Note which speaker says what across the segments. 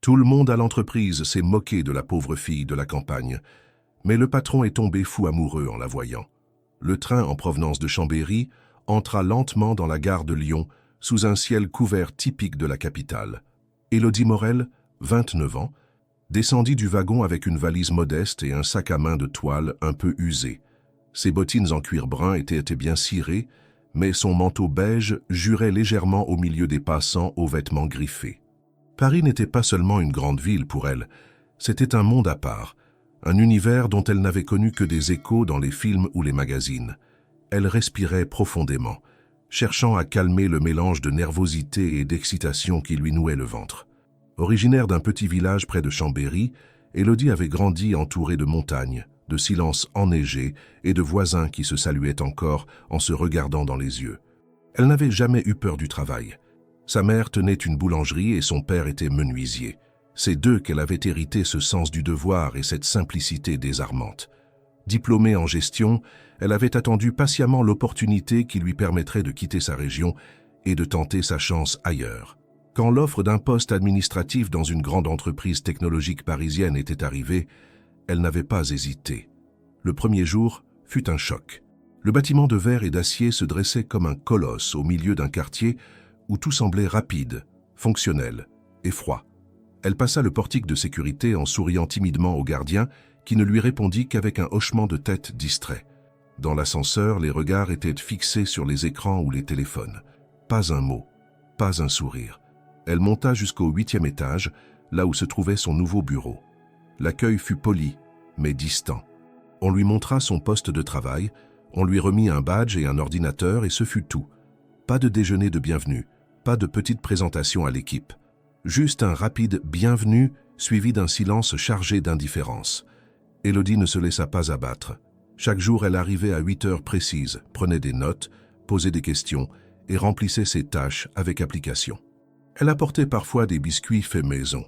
Speaker 1: Tout le monde à l'entreprise s'est moqué de la pauvre fille de la campagne, mais le patron est tombé fou amoureux en la voyant. Le train en provenance de Chambéry entra lentement dans la gare de Lyon sous un ciel couvert typique de la capitale. Élodie Morel, 29 ans, descendit du wagon avec une valise modeste et un sac à main de toile un peu usé. Ses bottines en cuir brun étaient bien cirées, mais son manteau beige jurait légèrement au milieu des passants aux vêtements griffés. Paris n'était pas seulement une grande ville pour elle, c'était un monde à part, un univers dont elle n'avait connu que des échos dans les films ou les magazines. Elle respirait profondément, cherchant à calmer le mélange de nervosité et d'excitation qui lui nouait le ventre. Originaire d'un petit village près de Chambéry, Élodie avait grandi entourée de montagnes, de silences enneigés et de voisins qui se saluaient encore en se regardant dans les yeux. Elle n'avait jamais eu peur du travail. Sa mère tenait une boulangerie et son père était menuisier. C'est d'eux qu'elle avait hérité ce sens du devoir et cette simplicité désarmante. Diplômée en gestion, elle avait attendu patiemment l'opportunité qui lui permettrait de quitter sa région et de tenter sa chance ailleurs. Quand l'offre d'un poste administratif dans une grande entreprise technologique parisienne était arrivée, elle n'avait pas hésité. Le premier jour fut un choc. Le bâtiment de verre et d'acier se dressait comme un colosse au milieu d'un quartier où tout semblait rapide, fonctionnel et froid. Elle passa le portique de sécurité en souriant timidement au gardien qui ne lui répondit qu'avec un hochement de tête distrait. Dans l'ascenseur, les regards étaient fixés sur les écrans ou les téléphones. Pas un mot, pas un sourire. Elle monta jusqu'au 8e étage, là où se trouvait son nouveau bureau. L'accueil fut poli, mais distant. On lui montra son poste de travail, on lui remit un badge et un ordinateur et ce fut tout. Pas de déjeuner de bienvenue, pas de petite présentation à l'équipe. Juste un rapide « bienvenue » suivi d'un silence chargé d'indifférence. Élodie ne se laissa pas abattre. Chaque jour, elle arrivait à 8 heures précises, prenait des notes, posait des questions et remplissait ses tâches avec application. Elle apportait parfois des biscuits faits maison,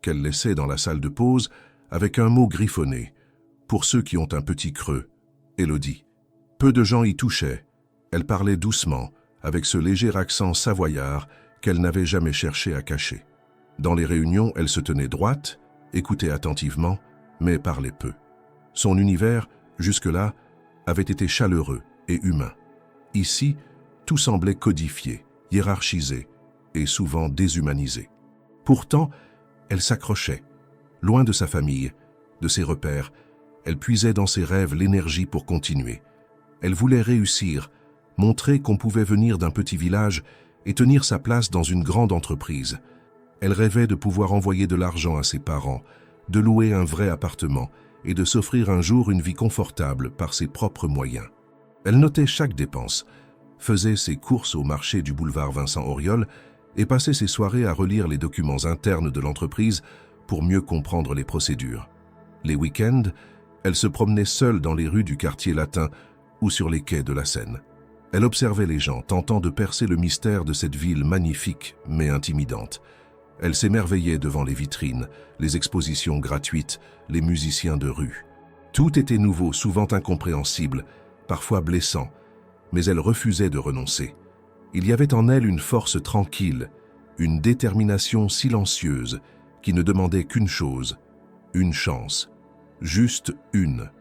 Speaker 1: qu'elle laissait dans la salle de pause avec un mot griffonné. Pour ceux qui ont un petit creux, Élodie. Peu de gens y touchaient. Elle parlait doucement, avec ce léger accent savoyard qu'elle n'avait jamais cherché à cacher. Dans les réunions, elle se tenait droite, écoutait attentivement, mais parlait peu. Son univers, jusque-là, avait été chaleureux et humain. Ici, tout semblait codifié, hiérarchisé et souvent déshumanisé. Pourtant, elle s'accrochait. Loin de sa famille, de ses repères, elle puisait dans ses rêves l'énergie pour continuer. Elle voulait réussir, montrer qu'on pouvait venir d'un petit village et tenir sa place dans une grande entreprise. Elle rêvait de pouvoir envoyer de l'argent à ses parents, de louer un vrai appartement et de s'offrir un jour une vie confortable par ses propres moyens. Elle notait chaque dépense, faisait ses courses au marché du boulevard Vincent-Auriol et passait ses soirées à relire les documents internes de l'entreprise pour mieux comprendre les procédures. Les week-ends, elle se promenait seule dans les rues du quartier latin ou sur les quais de la Seine. Elle observait les gens, tentant de percer le mystère de cette ville magnifique mais intimidante. Elle s'émerveillait devant les vitrines, les expositions gratuites, les musiciens de rue. Tout était nouveau, souvent incompréhensible, parfois blessant, mais elle refusait de renoncer. Il y avait en elle une force tranquille, une détermination silencieuse qui ne demandait qu'une chose, une chance, juste une.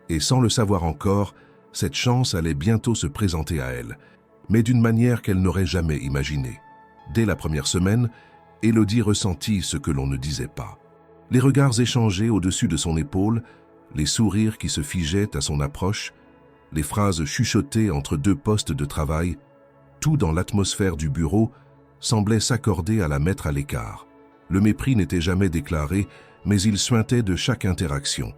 Speaker 1: Et sans le savoir encore, cette chance allait bientôt se présenter à elle, mais d'une manière qu'elle n'aurait jamais imaginée. Dès la première semaine, Élodie ressentit ce que l'on ne disait pas. Les regards échangés au-dessus de son épaule, les sourires qui se figeaient à son approche, les phrases chuchotées entre deux postes de travail, tout dans l'atmosphère du bureau semblait s'accorder à la mettre à l'écart. Le mépris n'était jamais déclaré, mais il suintait de chaque interaction.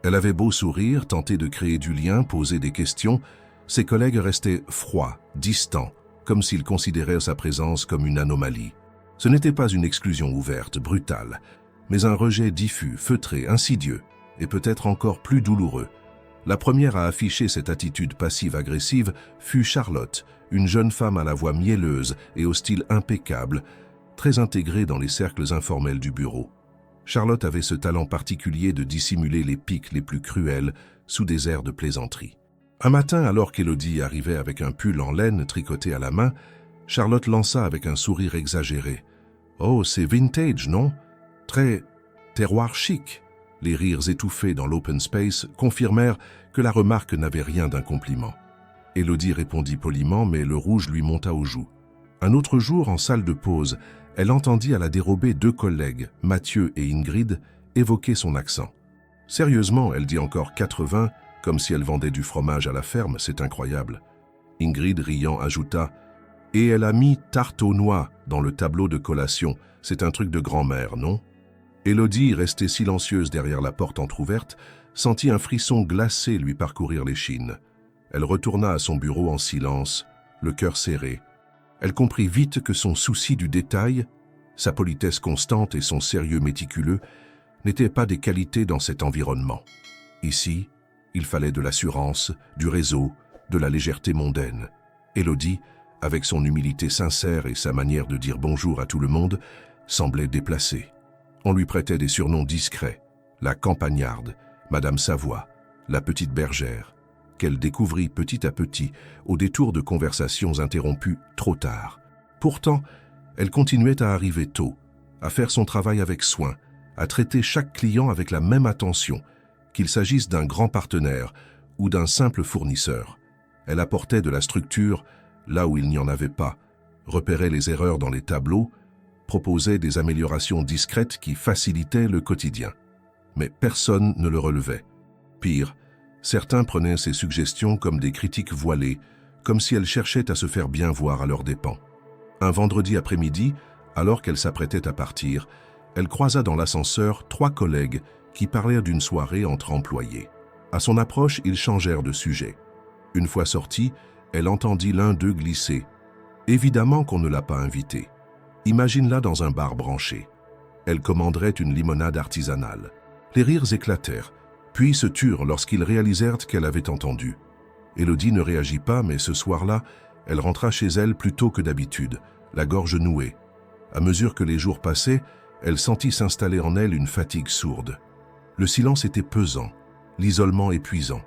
Speaker 1: Elle avait beau sourire, tenter de créer du lien, poser des questions, ses collègues restaient froids, distants, comme s'ils considéraient sa présence comme une anomalie. Ce n'était pas une exclusion ouverte, brutale, mais un rejet diffus, feutré, insidieux, et peut-être encore plus douloureux. La première à afficher cette attitude passive-agressive fut Charlotte, une jeune femme à la voix mielleuse et au style impeccable, très intégrée dans les cercles informels du bureau. Charlotte avait ce talent particulier de dissimuler les piques les plus cruels sous des airs de plaisanterie. Un matin, alors qu'Élodie arrivait avec un pull en laine tricoté à la main, Charlotte lança avec un sourire exagéré. « Oh, c'est vintage, non ?» Très terroir chic. Les rires étouffés dans l'open space confirmèrent que la remarque n'avait rien d'un compliment. Élodie répondit poliment, mais le rouge lui monta aux joues. Un autre jour, en salle de pause, elle entendit à la dérobée 2 collègues, Mathieu et Ingrid, évoquer son accent. Sérieusement, elle dit encore 80, comme si elle vendait du fromage à la ferme, c'est incroyable. Ingrid, riant, ajouta « Et elle a mis tarte aux noix dans le tableau de collation, c'est un truc de grand-mère, non ?» Élodie, restée silencieuse derrière la porte entr'ouverte, sentit un frisson glacé lui parcourir l'échine. Elle retourna à son bureau en silence, le cœur serré. Elle comprit vite que son souci du détail, sa politesse constante et son sérieux méticuleux n'étaient pas des qualités dans cet environnement. Ici, il fallait de l'assurance, du réseau, de la légèreté mondaine. Élodie, avec son humilité sincère et sa manière de dire bonjour à tout le monde, semblait déplacée. On lui prêtait des surnoms discrets, la campagnarde, Madame Savoie, la petite bergère, qu'elle découvrit petit à petit au détour de conversations interrompues trop tard. Pourtant, elle continuait à arriver tôt, à faire son travail avec soin, à traiter chaque client avec la même attention, qu'il s'agisse d'un grand partenaire ou d'un simple fournisseur. Elle apportait de la structure là où il n'y en avait pas, repérait les erreurs dans les tableaux, proposait des améliorations discrètes qui facilitaient le quotidien. Mais personne ne le relevait. Pire, certains prenaient ses suggestions comme des critiques voilées, comme si elle cherchait à se faire bien voir à leurs dépens. Un vendredi après-midi, alors qu'elle s'apprêtait à partir, elle croisa dans l'ascenseur 3 collègues qui parlaient d'une soirée entre employés. À son approche, ils changèrent de sujet. Une fois sortie, elle entendit l'un d'eux glisser « Évidemment qu'on ne l'a pas invitée. Imagine-la dans un bar branché. Elle commanderait une limonade artisanale. » Les rires éclatèrent, puis se turent lorsqu'ils réalisèrent qu'elle avait entendu. Élodie ne réagit pas, mais ce soir-là, elle rentra chez elle plus tôt que d'habitude, la gorge nouée. À mesure que les jours passaient, elle sentit s'installer en elle une fatigue sourde. Le silence était pesant, l'isolement épuisant.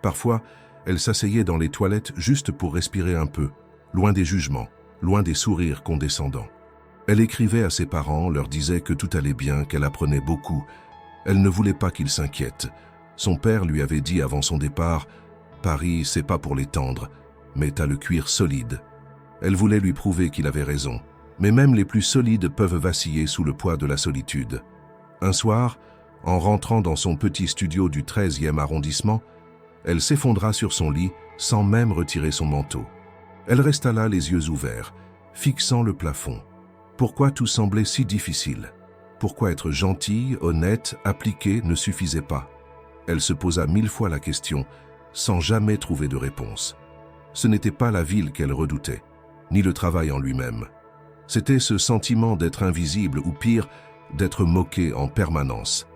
Speaker 1: Parfois, elle s'asseyait dans les toilettes juste pour respirer un peu, loin des jugements, loin des sourires condescendants. Elle écrivait à ses parents, leur disait que tout allait bien, qu'elle apprenait beaucoup. Elle ne voulait pas qu'ils s'inquiètent. Son père lui avait dit avant son départ « Paris, c'est pas pour les tendres, mais t'as le cuir solide. » Elle voulait lui prouver qu'il avait raison. Mais même les plus solides peuvent vaciller sous le poids de la solitude. Un soir, en rentrant dans son petit studio du 13e arrondissement, elle s'effondra sur son lit sans même retirer son manteau. Elle resta là les yeux ouverts, fixant le plafond. Pourquoi tout semblait si difficile? Pourquoi être gentille, honnête, appliquée ne suffisait pas? Elle se posa 1000 fois la question, sans jamais trouver de réponse. Ce n'était pas la ville qu'elle redoutait, ni le travail en lui-même. C'était ce sentiment d'être invisible ou pire, d'être moquée en permanence.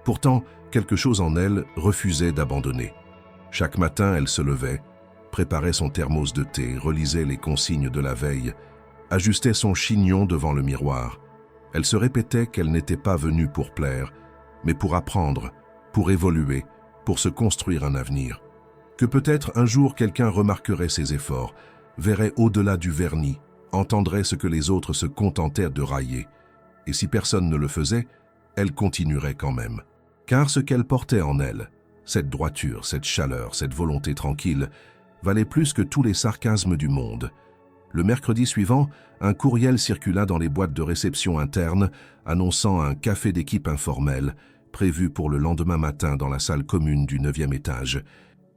Speaker 1: Pourtant, quelque chose en elle refusait d'abandonner. Chaque matin, elle se levait, préparait son thermos de thé, relisait les consignes de la veille, ajustait son chignon devant le miroir. Elle se répétait qu'elle n'était pas venue pour plaire, mais pour apprendre, pour évoluer, pour se construire un avenir. Que peut-être un jour quelqu'un remarquerait ses efforts, verrait au-delà du vernis, entendrait ce que les autres se contentèrent de railler. Et si personne ne le faisait, elle continuerait quand même. Car ce qu'elle portait en elle, cette droiture, cette chaleur, cette volonté tranquille, valait plus que tous les sarcasmes du monde. Le mercredi suivant, un courriel circula dans les boîtes de réception internes annonçant un café d'équipe informel prévu pour le lendemain matin dans la salle commune du 9e étage.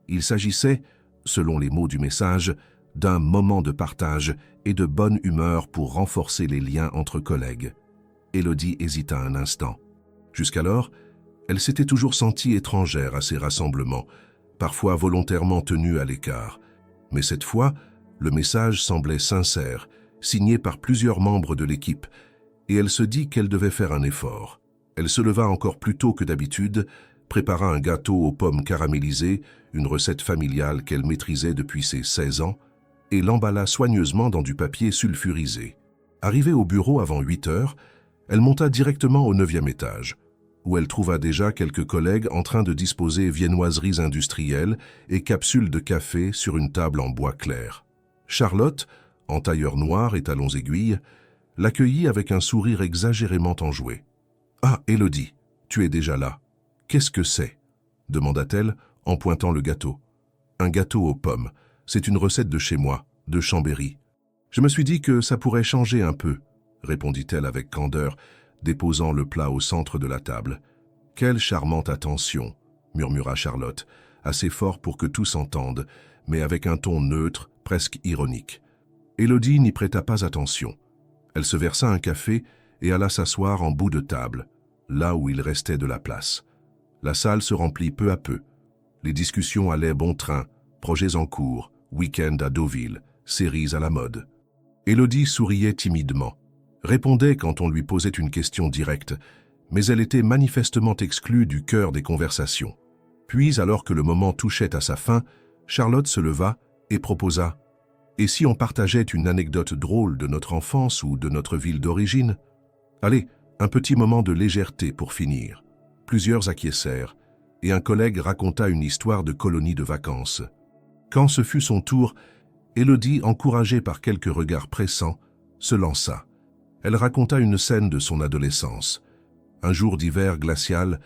Speaker 1: Il s'agissait, selon les mots du message, d'un moment de partage et de bonne humeur pour renforcer les liens entre collègues. Élodie hésita un instant. Jusqu'alors, elle s'était toujours sentie étrangère à ces rassemblements, parfois volontairement tenue à l'écart. Mais cette fois, le message semblait sincère, signé par plusieurs membres de l'équipe, et elle se dit qu'elle devait faire un effort. Elle se leva encore plus tôt que d'habitude, prépara un gâteau aux pommes caramélisées, une recette familiale qu'elle maîtrisait depuis ses 16 ans, et l'emballa soigneusement dans du papier sulfurisé. Arrivée au bureau avant 8 heures, elle monta directement au 9e étage, où elle trouva déjà quelques collègues en train de disposer viennoiseries industrielles et capsules de café sur une table en bois clair. Charlotte, en tailleur noir et talons aiguilles, l'accueillit avec un sourire exagérément enjoué. Ah, Élodie, tu es déjà là. Qu'est-ce que c'est? Demanda-t-elle en pointant le gâteau. Un gâteau aux pommes. C'est une recette de chez moi, de Chambéry. Je me suis dit que ça pourrait changer un peu, répondit-elle avec candeur, déposant le plat au centre de la table. Quelle charmante attention, murmura Charlotte, assez fort pour que tous entendent, mais avec un ton neutre, presque ironique. Élodie n'y prêta pas attention. Elle se versa un café et alla s'asseoir en bout de table, là où il restait de la place. La salle se remplit peu à peu. Les discussions allaient bon train, projets en cours, week-end à Deauville, séries à la mode. Élodie souriait timidement, répondait quand on lui posait une question directe, mais elle était manifestement exclue du cœur des conversations. Puis, alors que le moment touchait à sa fin, Charlotte se leva et proposa « Et si on partageait une anecdote drôle de notre enfance ou de notre ville d'origine? Allez, un petit moment de légèreté pour finir. » Plusieurs acquiescèrent, et un collègue raconta une histoire de colonie de vacances. Quand ce fut son tour, Élodie, encouragée par quelques regards pressants, se lança. Elle raconta une scène de son adolescence. Un jour d'hiver glacial,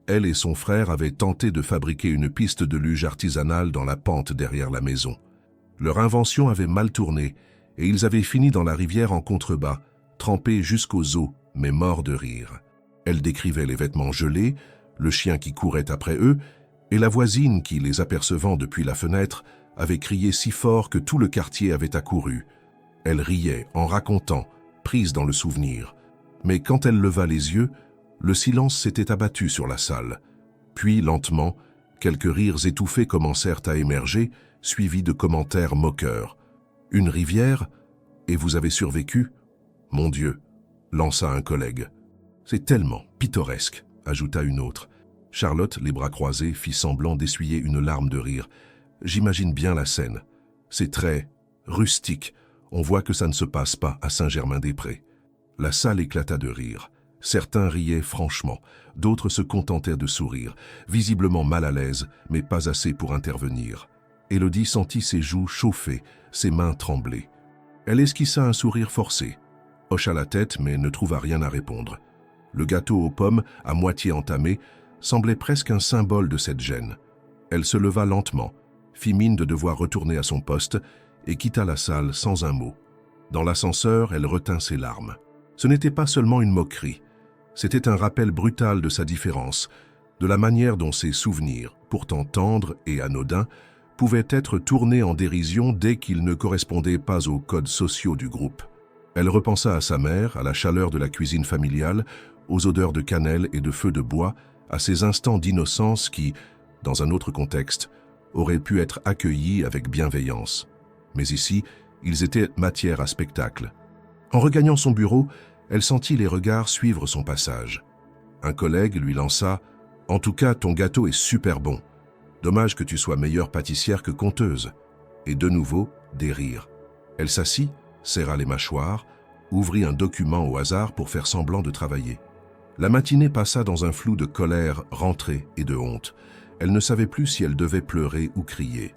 Speaker 1: elle et son frère avaient tenté de fabriquer une piste de luge artisanale dans la pente derrière la maison. Leur invention avait mal tourné, et ils avaient fini dans la rivière en contrebas, trempés jusqu'aux os, mais morts de rire. Elle décrivait les vêtements gelés, le chien qui courait après eux, et la voisine qui, les apercevant depuis la fenêtre, avait crié si fort que tout le quartier avait accouru. Elle riait en racontant, prise dans le souvenir. Mais quand elle leva les yeux, le silence s'était abattu sur la salle. Puis, lentement, quelques rires étouffés commencèrent à émerger, suivis de commentaires moqueurs. « Une rivière? Et vous avez survécu? Mon Dieu !» lança un collègue. « C'est tellement pittoresque !» ajouta une autre. Charlotte, les bras croisés, fit semblant d'essuyer une larme de rire. « J'imagine bien la scène. C'est très rustique. On voit que ça ne se passe pas à Saint-Germain-des-Prés. » La salle éclata de rire. Certains riaient franchement, d'autres se contentaient de sourire, visiblement mal à l'aise, mais pas assez pour intervenir. Élodie sentit ses joues chauffer, ses mains trembler. Elle esquissa un sourire forcé, hocha la tête mais ne trouva rien à répondre. Le gâteau aux pommes, à moitié entamé, semblait presque un symbole de cette gêne. Elle se leva lentement, fit mine de devoir retourner à son poste et quitta la salle sans un mot. Dans l'ascenseur, elle retint ses larmes. Ce n'était pas seulement une moquerie, c'était un rappel brutal de sa différence, de la manière dont ses souvenirs, pourtant tendres et anodins, pouvaient être tournés en dérision dès qu'ils ne correspondaient pas aux codes sociaux du groupe. Elle repensa à sa mère, à la chaleur de la cuisine familiale, aux odeurs de cannelle et de feu de bois, à ces instants d'innocence qui, dans un autre contexte, auraient pu être accueillis avec bienveillance. Mais ici, ils étaient matière à spectacle. En regagnant son bureau, elle sentit les regards suivre son passage. Un collègue lui lança « En tout cas, ton gâteau est super bon. Dommage que tu sois meilleure pâtissière que conteuse. » Et de nouveau, des rires. Elle s'assit, serra les mâchoires, ouvrit un document au hasard pour faire semblant de travailler. La matinée passa dans un flou de colère rentrée et de honte. Elle ne savait plus si elle devait pleurer ou crier.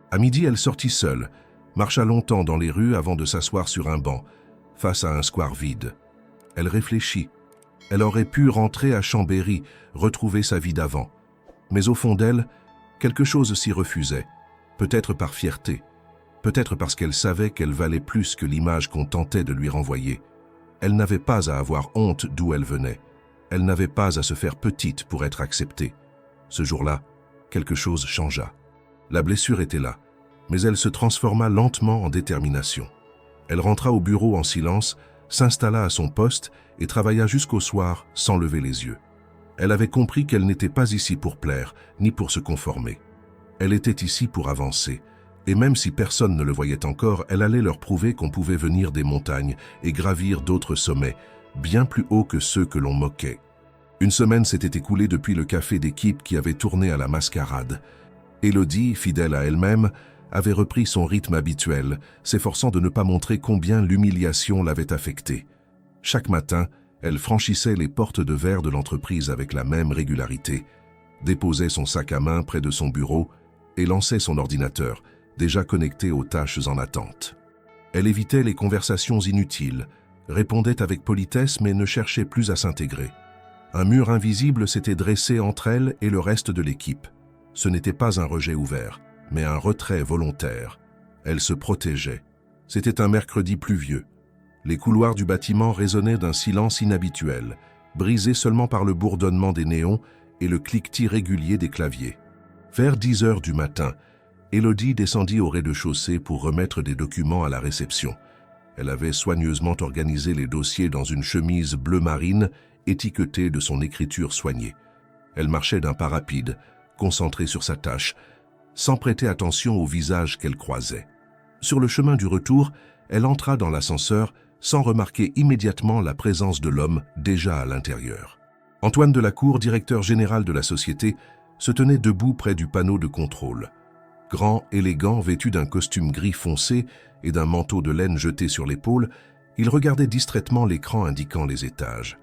Speaker 1: À midi, elle sortit seule, marcha longtemps dans les rues avant de s'asseoir sur un banc, face à un square vide. Elle réfléchit. Elle aurait pu rentrer à Chambéry, retrouver sa vie d'avant. Mais au fond d'elle, quelque chose s'y refusait, peut-être par fierté, peut-être parce qu'elle savait qu'elle valait plus que l'image qu'on tentait de lui renvoyer. Elle n'avait pas à avoir honte d'où elle venait. Elle n'avait pas à se faire petite pour être acceptée. Ce jour-là, quelque chose changea. La blessure était là, mais elle se transforma lentement en détermination. Elle rentra au bureau en silence, s'installa à son poste et travailla jusqu'au soir sans lever les yeux. Elle avait compris qu'elle n'était pas ici pour plaire, ni pour se conformer. Elle était ici pour avancer, et même si personne ne le voyait encore, elle allait leur prouver qu'on pouvait venir des montagnes et gravir d'autres sommets, bien plus hauts que ceux que l'on moquait. Une semaine s'était écoulée depuis le café d'équipe qui avait tourné à la mascarade. Élodie, fidèle à elle-même, avait repris son rythme habituel, s'efforçant de ne pas montrer combien l'humiliation l'avait affectée. Chaque matin, elle franchissait les portes de verre de l'entreprise avec la même régularité, déposait son sac à main près de son bureau et lançait son ordinateur, déjà connecté aux tâches en attente. Elle évitait les conversations inutiles, répondait avec politesse mais ne cherchait plus à s'intégrer. Un mur invisible s'était dressé entre elle et le reste de l'équipe. Ce n'était pas un rejet ouvert, mais un retrait volontaire. Elle se protégeait. C'était un mercredi pluvieux. Les couloirs du bâtiment résonnaient d'un silence inhabituel, brisé seulement par le bourdonnement des néons et le cliquetis régulier des claviers. Vers 10 heures du matin, Élodie descendit au rez-de-chaussée pour remettre des documents à la réception. Elle avait soigneusement organisé les dossiers dans une chemise bleu marine étiquetée de son écriture soignée. Elle marchait d'un pas rapide, concentrée sur sa tâche, sans prêter attention au visage qu'elle croisait. Sur le chemin du retour, elle entra dans l'ascenseur sans remarquer immédiatement la présence de l'homme déjà à l'intérieur. Antoine Delacour, directeur général de la société, se tenait debout près du panneau de contrôle. Grand, élégant, vêtu d'un costume gris foncé et d'un manteau de laine jeté sur l'épaule, il regardait distraitement l'écran indiquant les étages.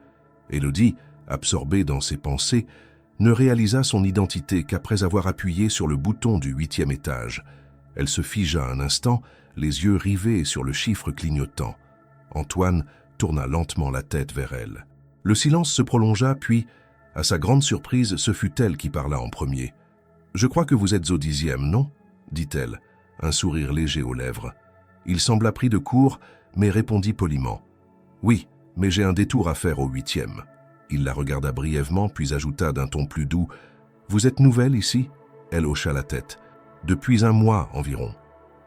Speaker 1: Élodie, absorbée dans ses pensées, ne réalisa son identité qu'après avoir appuyé sur le bouton du 8e étage. Elle se figea un instant, les yeux rivés sur le chiffre clignotant. Antoine tourna lentement la tête vers elle. Le silence se prolongea, puis, à sa grande surprise, ce fut elle qui parla en premier. « Je crois que vous êtes au 10e, non ?» dit-elle, un sourire léger aux lèvres. Il sembla pris de court, mais répondit poliment. « Oui, mais j'ai un détour à faire au 8e. » Il la regarda brièvement, puis ajouta d'un ton plus doux. « Vous êtes nouvelle ici ?» Elle hocha la tête. « Depuis un mois environ.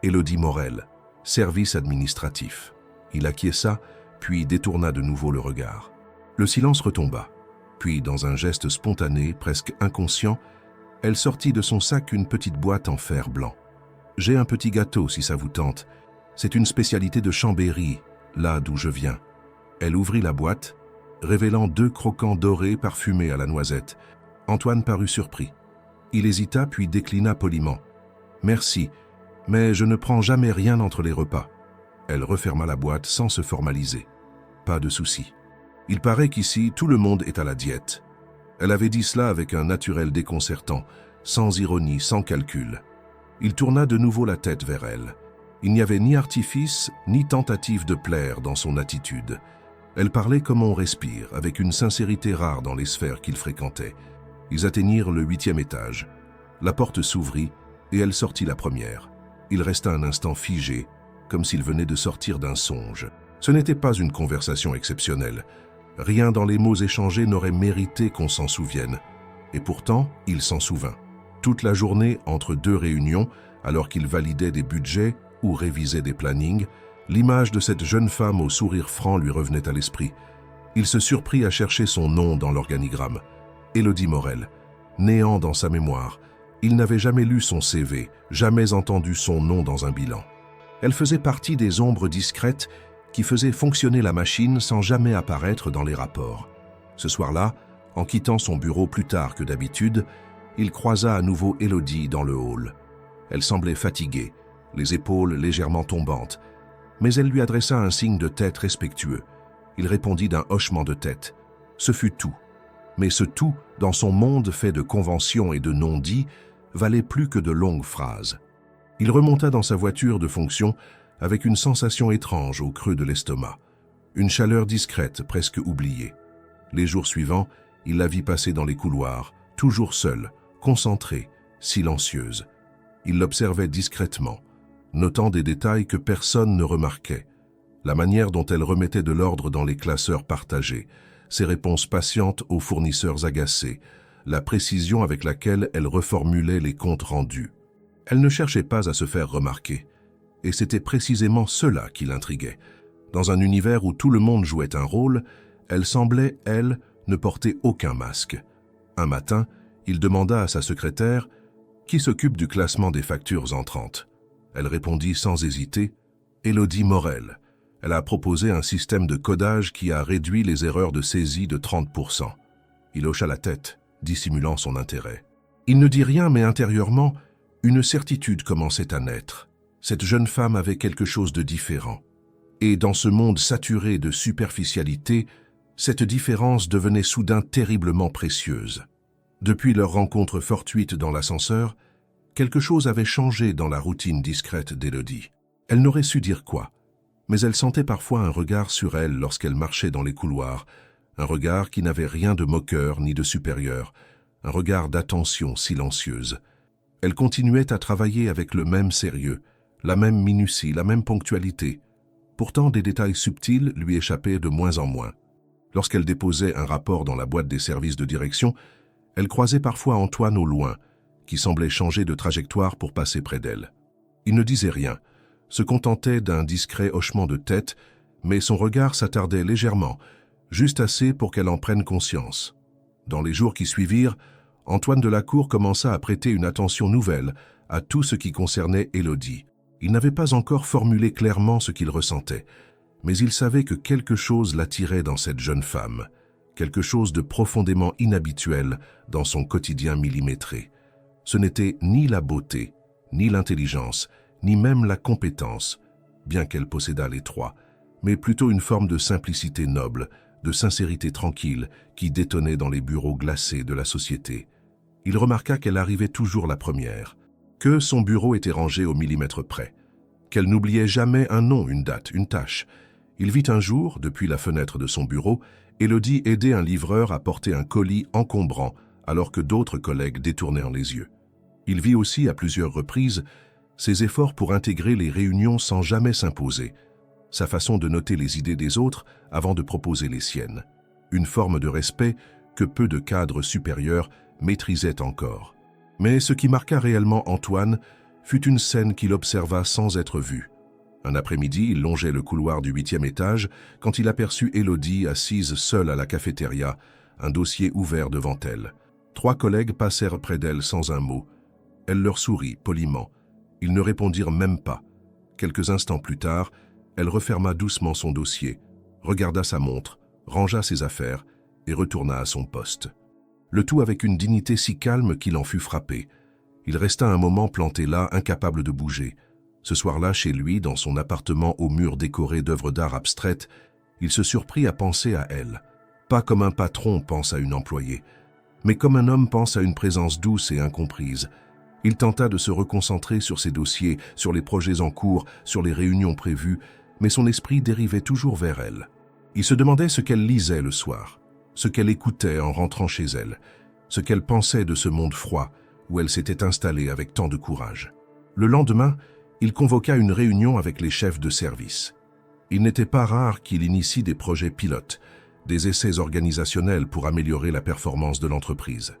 Speaker 1: Élodie Morel, service administratif. » Il acquiesça, puis détourna de nouveau le regard. Le silence retomba. Puis, dans un geste spontané, presque inconscient, elle sortit de son sac une petite boîte en fer blanc. « J'ai un petit gâteau, si ça vous tente. C'est une spécialité de Chambéry, là d'où je viens. » Elle ouvrit la boîte, révélant 2 croquants dorés parfumés à la noisette. Antoine parut surpris. Il hésita, puis déclina poliment. « Merci, mais je ne prends jamais rien entre les repas. » Elle referma la boîte sans se formaliser. « Pas de souci. Il paraît qu'ici, tout le monde est à la diète. » Elle avait dit cela avec un naturel déconcertant, sans ironie, sans calcul. Il tourna de nouveau la tête vers elle. Il n'y avait ni artifice, ni tentative de plaire dans son attitude. Elle parlait comme on respire, avec une sincérité rare dans les sphères qu'il fréquentait. Ils atteignirent le 8e étage. La porte s'ouvrit et elle sortit la première. Il resta un instant figé, comme s'il venait de sortir d'un songe. Ce n'était pas une conversation exceptionnelle. Rien dans les mots échangés n'aurait mérité qu'on s'en souvienne. Et pourtant, il s'en souvint. Toute la journée, entre 2 réunions, alors qu'il validait des budgets ou révisait des plannings, l'image de cette jeune femme au sourire franc lui revenait à l'esprit. Il se surprit à chercher son nom dans l'organigramme. Élodie Morel. Néant dans sa mémoire. Il n'avait jamais lu son CV, jamais entendu son nom dans un bilan. Elle faisait partie des ombres discrètes qui faisaient fonctionner la machine sans jamais apparaître dans les rapports. Ce soir-là, en quittant son bureau plus tard que d'habitude, il croisa à nouveau Élodie dans le hall. Elle semblait fatiguée, les épaules légèrement tombantes, mais elle lui adressa un signe de tête respectueux. Il répondit d'un hochement de tête. Ce fut tout. Mais ce tout, dans son monde fait de conventions et de non-dits, valait plus que de longues phrases. Il remonta dans sa voiture de fonction avec une sensation étrange au creux de l'estomac, une chaleur discrète, presque oubliée. Les jours suivants, il la vit passer dans les couloirs, toujours seule, concentrée, silencieuse. Il l'observait discrètement, notant des détails que personne ne remarquait. La manière dont elle remettait de l'ordre dans les classeurs partagés, ses réponses patientes aux fournisseurs agacés, la précision avec laquelle elle reformulait les comptes rendus. Elle ne cherchait pas à se faire remarquer. Et c'était précisément cela qui l'intriguait. Dans un univers où tout le monde jouait un rôle, elle semblait, elle, ne porter aucun masque. Un matin, il demanda à sa secrétaire « Qui s'occupe du classement des factures entrantes ?» Elle répondit sans hésiter « Élodie Morel. Elle a proposé un système de codage qui a réduit les erreurs de saisie de 30%. » Il hocha la tête, dissimulant son intérêt. Il ne dit rien, mais intérieurement, une certitude commençait à naître. Cette jeune femme avait quelque chose de différent. Et dans ce monde saturé de superficialité, cette différence devenait soudain terriblement précieuse. Depuis leur rencontre fortuite dans l'ascenseur, quelque chose avait changé dans la routine discrète d'Élodie. Elle n'aurait su dire quoi, mais elle sentait parfois un regard sur elle lorsqu'elle marchait dans les couloirs, Un regard qui n'avait rien de moqueur ni de supérieur, un regard d'attention silencieuse. Elle continuait à travailler avec le même sérieux, la même minutie, la même ponctualité. Pourtant, des détails subtils lui échappaient de moins en moins. Lorsqu'elle déposait un rapport dans la boîte des services de direction, elle croisait parfois Antoine au loin, qui semblait changer de trajectoire pour passer près d'elle. Il ne disait rien, se contentait d'un discret hochement de tête, mais son regard s'attardait légèrement, juste assez pour qu'elle en prenne conscience. Dans les jours qui suivirent, Antoine Delacour commença à prêter une attention nouvelle à tout ce qui concernait Élodie. Il n'avait pas encore formulé clairement ce qu'il ressentait, mais il savait que quelque chose l'attirait dans cette jeune femme, quelque chose de profondément inhabituel dans son quotidien millimétré. Ce n'était ni la beauté, ni l'intelligence, ni même la compétence, bien qu'elle possédât les trois, mais plutôt une forme de simplicité noble, de sincérité tranquille qui détonnait dans les bureaux glacés de la société. Il remarqua qu'elle arrivait toujours la première, que son bureau était rangé au millimètre près, qu'elle n'oubliait jamais un nom, une date, une tâche. Il vit un jour, depuis la fenêtre de son bureau, Élodie aider un livreur à porter un colis encombrant alors que d'autres collègues détournèrent les yeux. Il vit aussi à plusieurs reprises ses efforts pour intégrer les réunions sans jamais s'imposer, sa façon de noter les idées des autres avant de proposer les siennes, une forme de respect que peu de cadres supérieurs maîtrisaient encore. Mais ce qui marqua réellement Antoine fut une scène qu'il observa sans être vu. Un après-midi, il longeait le couloir du 8e étage quand il aperçut Élodie assise seule à la cafétéria, un dossier ouvert devant elle. 3 collègues passèrent près d'elle sans un mot. Elle leur sourit poliment. Ils ne répondirent même pas. Quelques instants plus tard, elle referma doucement son dossier, regarda sa montre, rangea ses affaires et retourna à son poste. Le tout avec une dignité si calme qu'il en fut frappé. Il resta un moment planté là, incapable de bouger. Ce soir-là, chez lui, dans son appartement aux murs décorés d'œuvres d'art abstraites, il se surprit à penser à elle. Pas comme un patron pense à une employée, mais comme un homme pense à une présence douce et incomprise. Il tenta de se reconcentrer sur ses dossiers, sur les projets en cours, sur les réunions prévues, mais son esprit dérivait toujours vers elle. Il se demandait ce qu'elle lisait le soir, ce qu'elle écoutait en rentrant chez elle, ce qu'elle pensait de ce monde froid où elle s'était installée avec tant de courage. Le lendemain, il convoqua une réunion avec les chefs de service. Il n'était pas rare qu'il initie des projets pilotes, des essais organisationnels pour améliorer la performance de l'entreprise.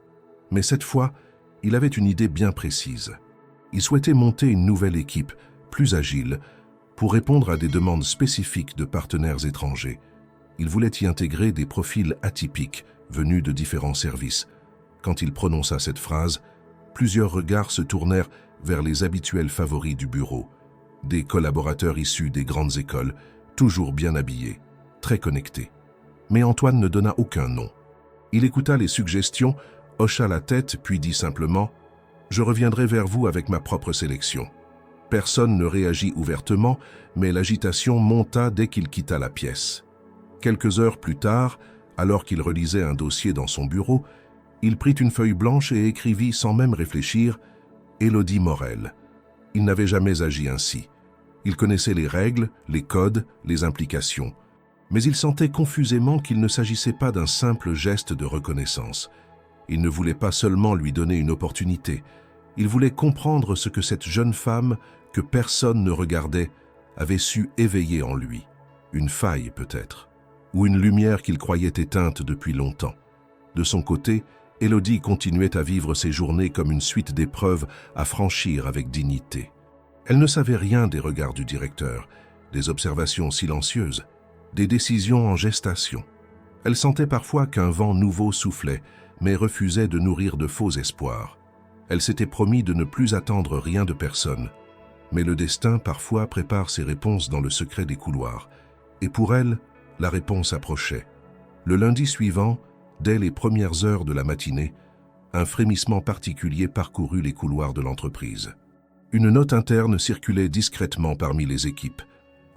Speaker 1: Mais cette fois, il avait une idée bien précise. Il souhaitait monter une nouvelle équipe, plus agile, pour répondre à des demandes spécifiques de partenaires étrangers. Il voulait y intégrer des profils atypiques, venus de différents services. Quand il prononça cette phrase, plusieurs regards se tournèrent vers les habituels favoris du bureau, des collaborateurs issus des grandes écoles, toujours bien habillés, très connectés. Mais Antoine ne donna aucun nom. Il écouta les suggestions, hocha la tête, puis dit simplement « Je reviendrai vers vous avec ma propre sélection ». Personne ne réagit ouvertement, mais l'agitation monta dès qu'il quitta la pièce. Quelques heures plus tard, alors qu'il relisait un dossier dans son bureau, il prit une feuille blanche et écrivit sans même réfléchir « Élodie Morel ». Il n'avait jamais agi ainsi. Il connaissait les règles, les codes, les implications. Mais il sentait confusément qu'il ne s'agissait pas d'un simple geste de reconnaissance. Il ne voulait pas seulement lui donner une opportunité. Il voulait comprendre ce que cette jeune femme, que personne ne regardait, avait su éveiller en lui. Une faille peut-être, ou une lumière qu'il croyait éteinte depuis longtemps. De son côté, Élodie continuait à vivre ses journées comme une suite d'épreuves à franchir avec dignité. Elle ne savait rien des regards du directeur, des observations silencieuses, des décisions en gestation. Elle sentait parfois qu'un vent nouveau soufflait, mais refusait de nourrir de faux espoirs. Elle s'était promis de ne plus attendre rien de personne. Mais le destin parfois prépare ses réponses dans le secret des couloirs. Et pour elle, la réponse approchait. Le lundi suivant, dès les premières heures de la matinée, un frémissement particulier parcourut les couloirs de l'entreprise. Une note interne circulait discrètement parmi les équipes.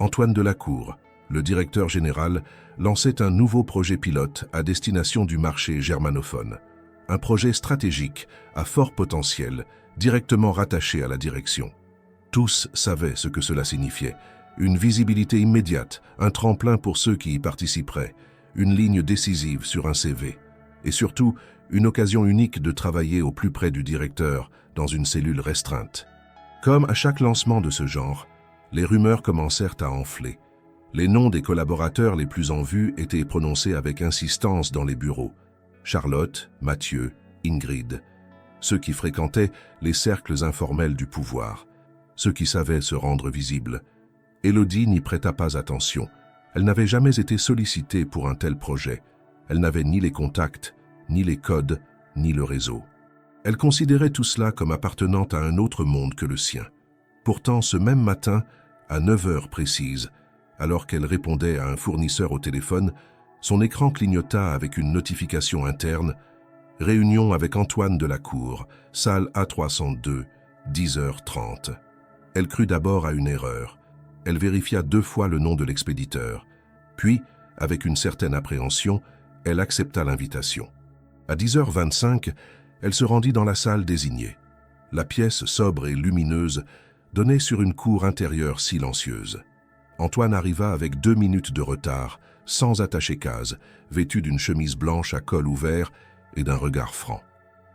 Speaker 1: Antoine Delacour, le directeur général, lançait un nouveau projet pilote à destination du marché germanophone. Un projet stratégique, à fort potentiel, directement rattaché à la direction. Tous savaient ce que cela signifiait. Une visibilité immédiate, un tremplin pour ceux qui y participeraient, une ligne décisive sur un CV, et surtout une occasion unique de travailler au plus près du directeur dans une cellule restreinte. Comme à chaque lancement de ce genre, les rumeurs commencèrent à enfler. Les noms des collaborateurs les plus en vue étaient prononcés avec insistance dans les bureaux. Charlotte, Mathieu, Ingrid, ceux qui fréquentaient les cercles informels du pouvoir, ceux qui savaient se rendre visibles. Élodie n'y prêta pas attention. Elle n'avait jamais été sollicitée pour un tel projet. Elle n'avait ni les contacts, ni les codes, ni le réseau. Elle considérait tout cela comme appartenant à un autre monde que le sien. Pourtant, ce même matin, à 9 heures précises, alors qu'elle répondait à un fournisseur au téléphone, son écran clignota avec une notification interne « Réunion avec Antoine Delacour, salle A302, 10h30 ». Elle crut d'abord à une erreur. Elle vérifia 2 fois le nom de l'expéditeur. Puis, avec une certaine appréhension, elle accepta l'invitation. À 10h25, elle se rendit dans la salle désignée. La pièce, sobre et lumineuse, donnait sur une cour intérieure silencieuse. Antoine arriva avec 2 minutes de retard, sans attacher-case, vêtu d'une chemise blanche à col ouvert et d'un regard franc.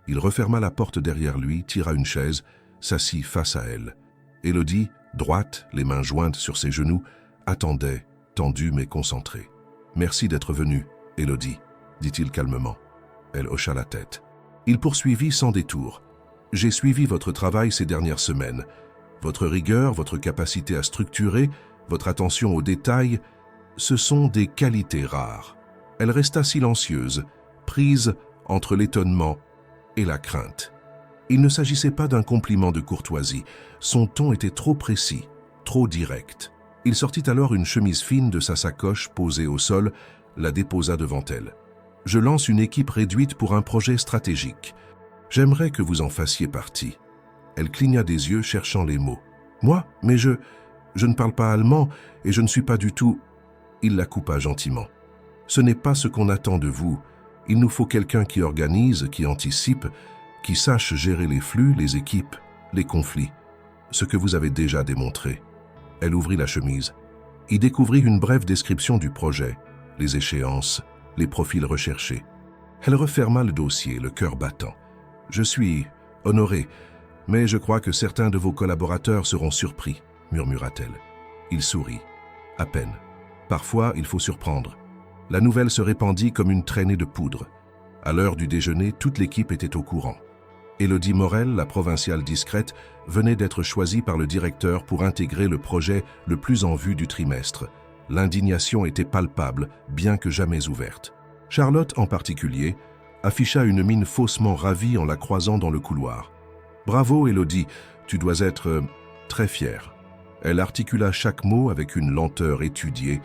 Speaker 1: Il referma la porte derrière lui, tira une chaise, s'assit face à elle. Élodie, droite, les mains jointes sur ses genoux, attendait, tendue mais concentrée. « Merci d'être venue, Élodie, dit-il calmement. Elle hocha la tête. Il poursuivit sans détour. « J'ai suivi votre travail ces dernières semaines. Votre rigueur, votre capacité à structurer, votre attention aux détails, ce sont des qualités rares. » Elle resta silencieuse, prise entre l'étonnement et la crainte. Il ne s'agissait pas d'un compliment de courtoisie. Son ton était trop précis, trop direct. Il sortit alors une chemise fine de sa sacoche posée au sol, la déposa devant elle. « Je lance une équipe réduite pour un projet stratégique. J'aimerais que vous en fassiez partie. » Elle cligna des yeux, cherchant les mots. « Moi? Mais je ne parle pas allemand et je ne suis pas du tout... » Il la coupa gentiment. « Ce n'est pas ce qu'on attend de vous. Il nous faut quelqu'un qui organise, qui anticipe, qui sache gérer les flux, les équipes, les conflits. Ce que vous avez déjà démontré. » Elle ouvrit la chemise. Y découvrit une brève description du projet, les échéances, les profils recherchés. Elle referma le dossier, le cœur battant. « Je suis honorée, mais je crois que certains de vos collaborateurs seront surpris, » murmura-t-elle. Il sourit. À peine. Parfois, il faut surprendre. La nouvelle se répandit comme une traînée de poudre. À l'heure du déjeuner, toute l'équipe était au courant. Élodie Morel, la provinciale discrète, venait d'être choisie par le directeur pour intégrer le projet le plus en vue du trimestre. L'indignation était palpable, bien que jamais ouverte. Charlotte, en particulier, afficha une mine faussement ravie en la croisant dans le couloir. « Bravo, Élodie, tu dois être très fière. » Elle articula chaque mot avec une lenteur étudiée,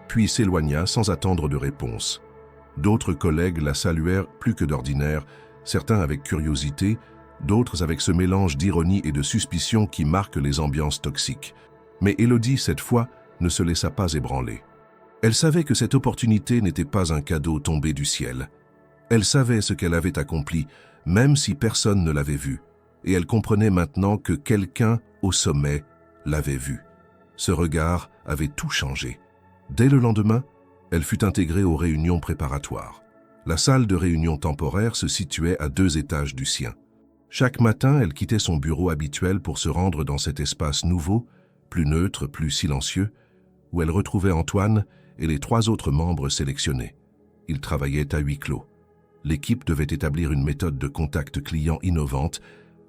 Speaker 1: puis s'éloigna sans attendre de réponse. D'autres collègues la saluèrent plus que d'ordinaire, certains avec curiosité, d'autres avec ce mélange d'ironie et de suspicion qui marque les ambiances toxiques. Mais Élodie, cette fois, ne se laissa pas ébranler. Elle savait que cette opportunité n'était pas un cadeau tombé du ciel. Elle savait ce qu'elle avait accompli, même si personne ne l'avait vu, et elle comprenait maintenant que quelqu'un au sommet l'avait vue. Ce regard avait tout changé. Dès le lendemain, elle fut intégrée aux réunions préparatoires. La salle de réunion temporaire se situait à 2 étages du sien. Chaque matin, elle quittait son bureau habituel pour se rendre dans cet espace nouveau, plus neutre, plus silencieux, où elle retrouvait Antoine et les 3 autres membres sélectionnés. Ils travaillaient à huis clos. L'équipe devait établir une méthode de contact client innovante,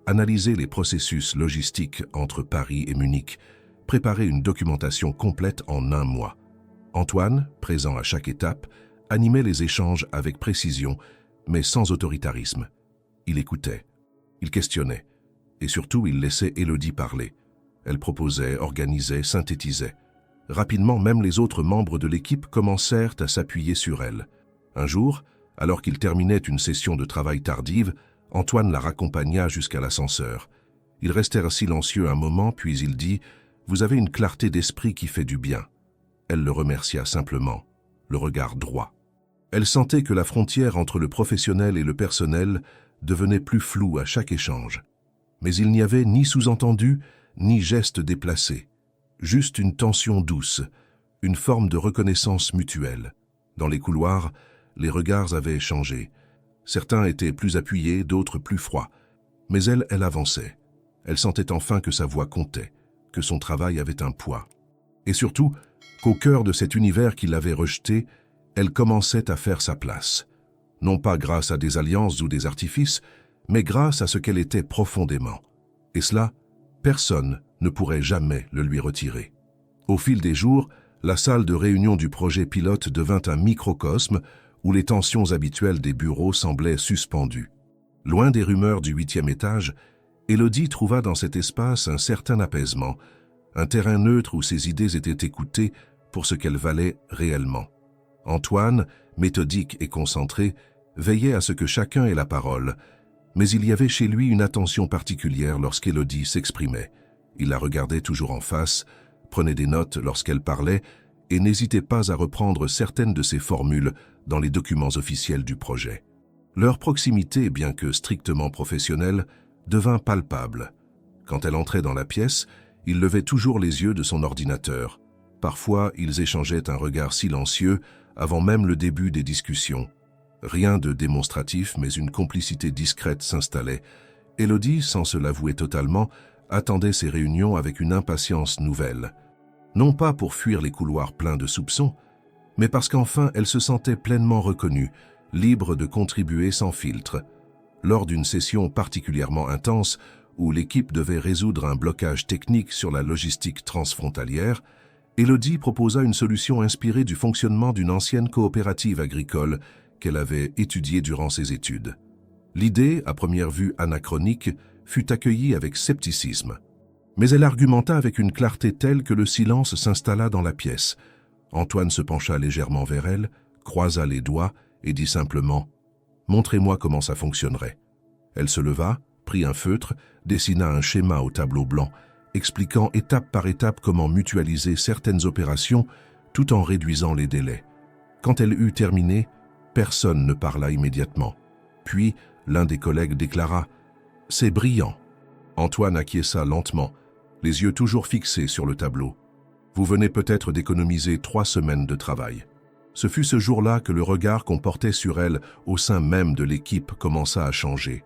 Speaker 1: analyser les processus logistiques entre Paris et Munich, préparer une documentation complète en 1 mois. Antoine, présent à chaque étape, animait les échanges avec précision, mais sans autoritarisme. Il écoutait, il questionnait, et surtout il laissait Élodie parler. Elle proposait, organisait, synthétisait. Rapidement, même les autres membres de l'équipe commencèrent à s'appuyer sur elle. Un jour, alors qu'il terminait une session de travail tardive, Antoine la raccompagna jusqu'à l'ascenseur. Ils restèrent silencieux un moment, puis il dit « Vous avez une clarté d'esprit qui fait du bien. » Elle le remercia simplement, le regard droit. Elle sentait que la frontière entre le professionnel et le personnel devenait plus floue à chaque échange. Mais il n'y avait ni sous-entendu, ni geste déplacé. Juste une tension douce, une forme de reconnaissance mutuelle. Dans les couloirs, les regards avaient changé. Certains étaient plus appuyés, d'autres plus froids. Mais elle avançait. Elle sentait enfin que sa voix comptait, que son travail avait un poids. Et surtout, qu'au cœur de cet univers qui l'avait rejeté, elle commençait à faire sa place. Non pas grâce à des alliances ou des artifices, mais grâce à ce qu'elle était profondément. Et cela, personne ne pourrait jamais le lui retirer. Au fil des jours, la salle de réunion du projet pilote devint un microcosme où les tensions habituelles des bureaux semblaient suspendues. Loin des rumeurs du 8e étage, Élodie trouva dans cet espace un certain apaisement, un terrain neutre où ses idées étaient écoutées pour ce qu'elles valaient réellement. Antoine, méthodique et concentré, veillait à ce que chacun ait la parole, mais il y avait chez lui une attention particulière lorsqu'Élodie s'exprimait. Il la regardait toujours en face, prenait des notes lorsqu'elle parlait et n'hésitait pas à reprendre certaines de ses formules dans les documents officiels du projet. Leur proximité, bien que strictement professionnelle, devint palpable. Quand elle entrait dans la pièce, il levait toujours les yeux de son ordinateur. Parfois, ils échangeaient un regard silencieux avant même le début des discussions. Rien de démonstratif, mais une complicité discrète s'installait. Élodie, sans se l'avouer totalement, attendait ces réunions avec une impatience nouvelle. Non pas pour fuir les couloirs pleins de soupçons, mais parce qu'enfin elle se sentait pleinement reconnue, libre de contribuer sans filtre. Lors d'une session particulièrement intense, où l'équipe devait résoudre un blocage technique sur la logistique transfrontalière, Élodie proposa une solution inspirée du fonctionnement d'une ancienne coopérative agricole qu'elle avait étudiée durant ses études. L'idée, à première vue anachronique, fut accueillie avec scepticisme. Mais elle argumenta avec une clarté telle que le silence s'installa dans la pièce. Antoine se pencha légèrement vers elle, croisa les doigts et dit simplement « Montrez-moi comment ça fonctionnerait ». Elle se leva, prit un feutre, dessina un schéma au tableau blanc, expliquant étape par étape comment mutualiser certaines opérations tout en réduisant les délais. Quand elle eut terminé, personne ne parla immédiatement. Puis, l'un des collègues déclara « C'est brillant ». Antoine acquiesça lentement, les yeux toujours fixés sur le tableau. « Vous venez peut-être d'économiser 3 semaines de travail ». Ce fut ce jour-là que le regard qu'on portait sur elle au sein même de l'équipe commença à changer.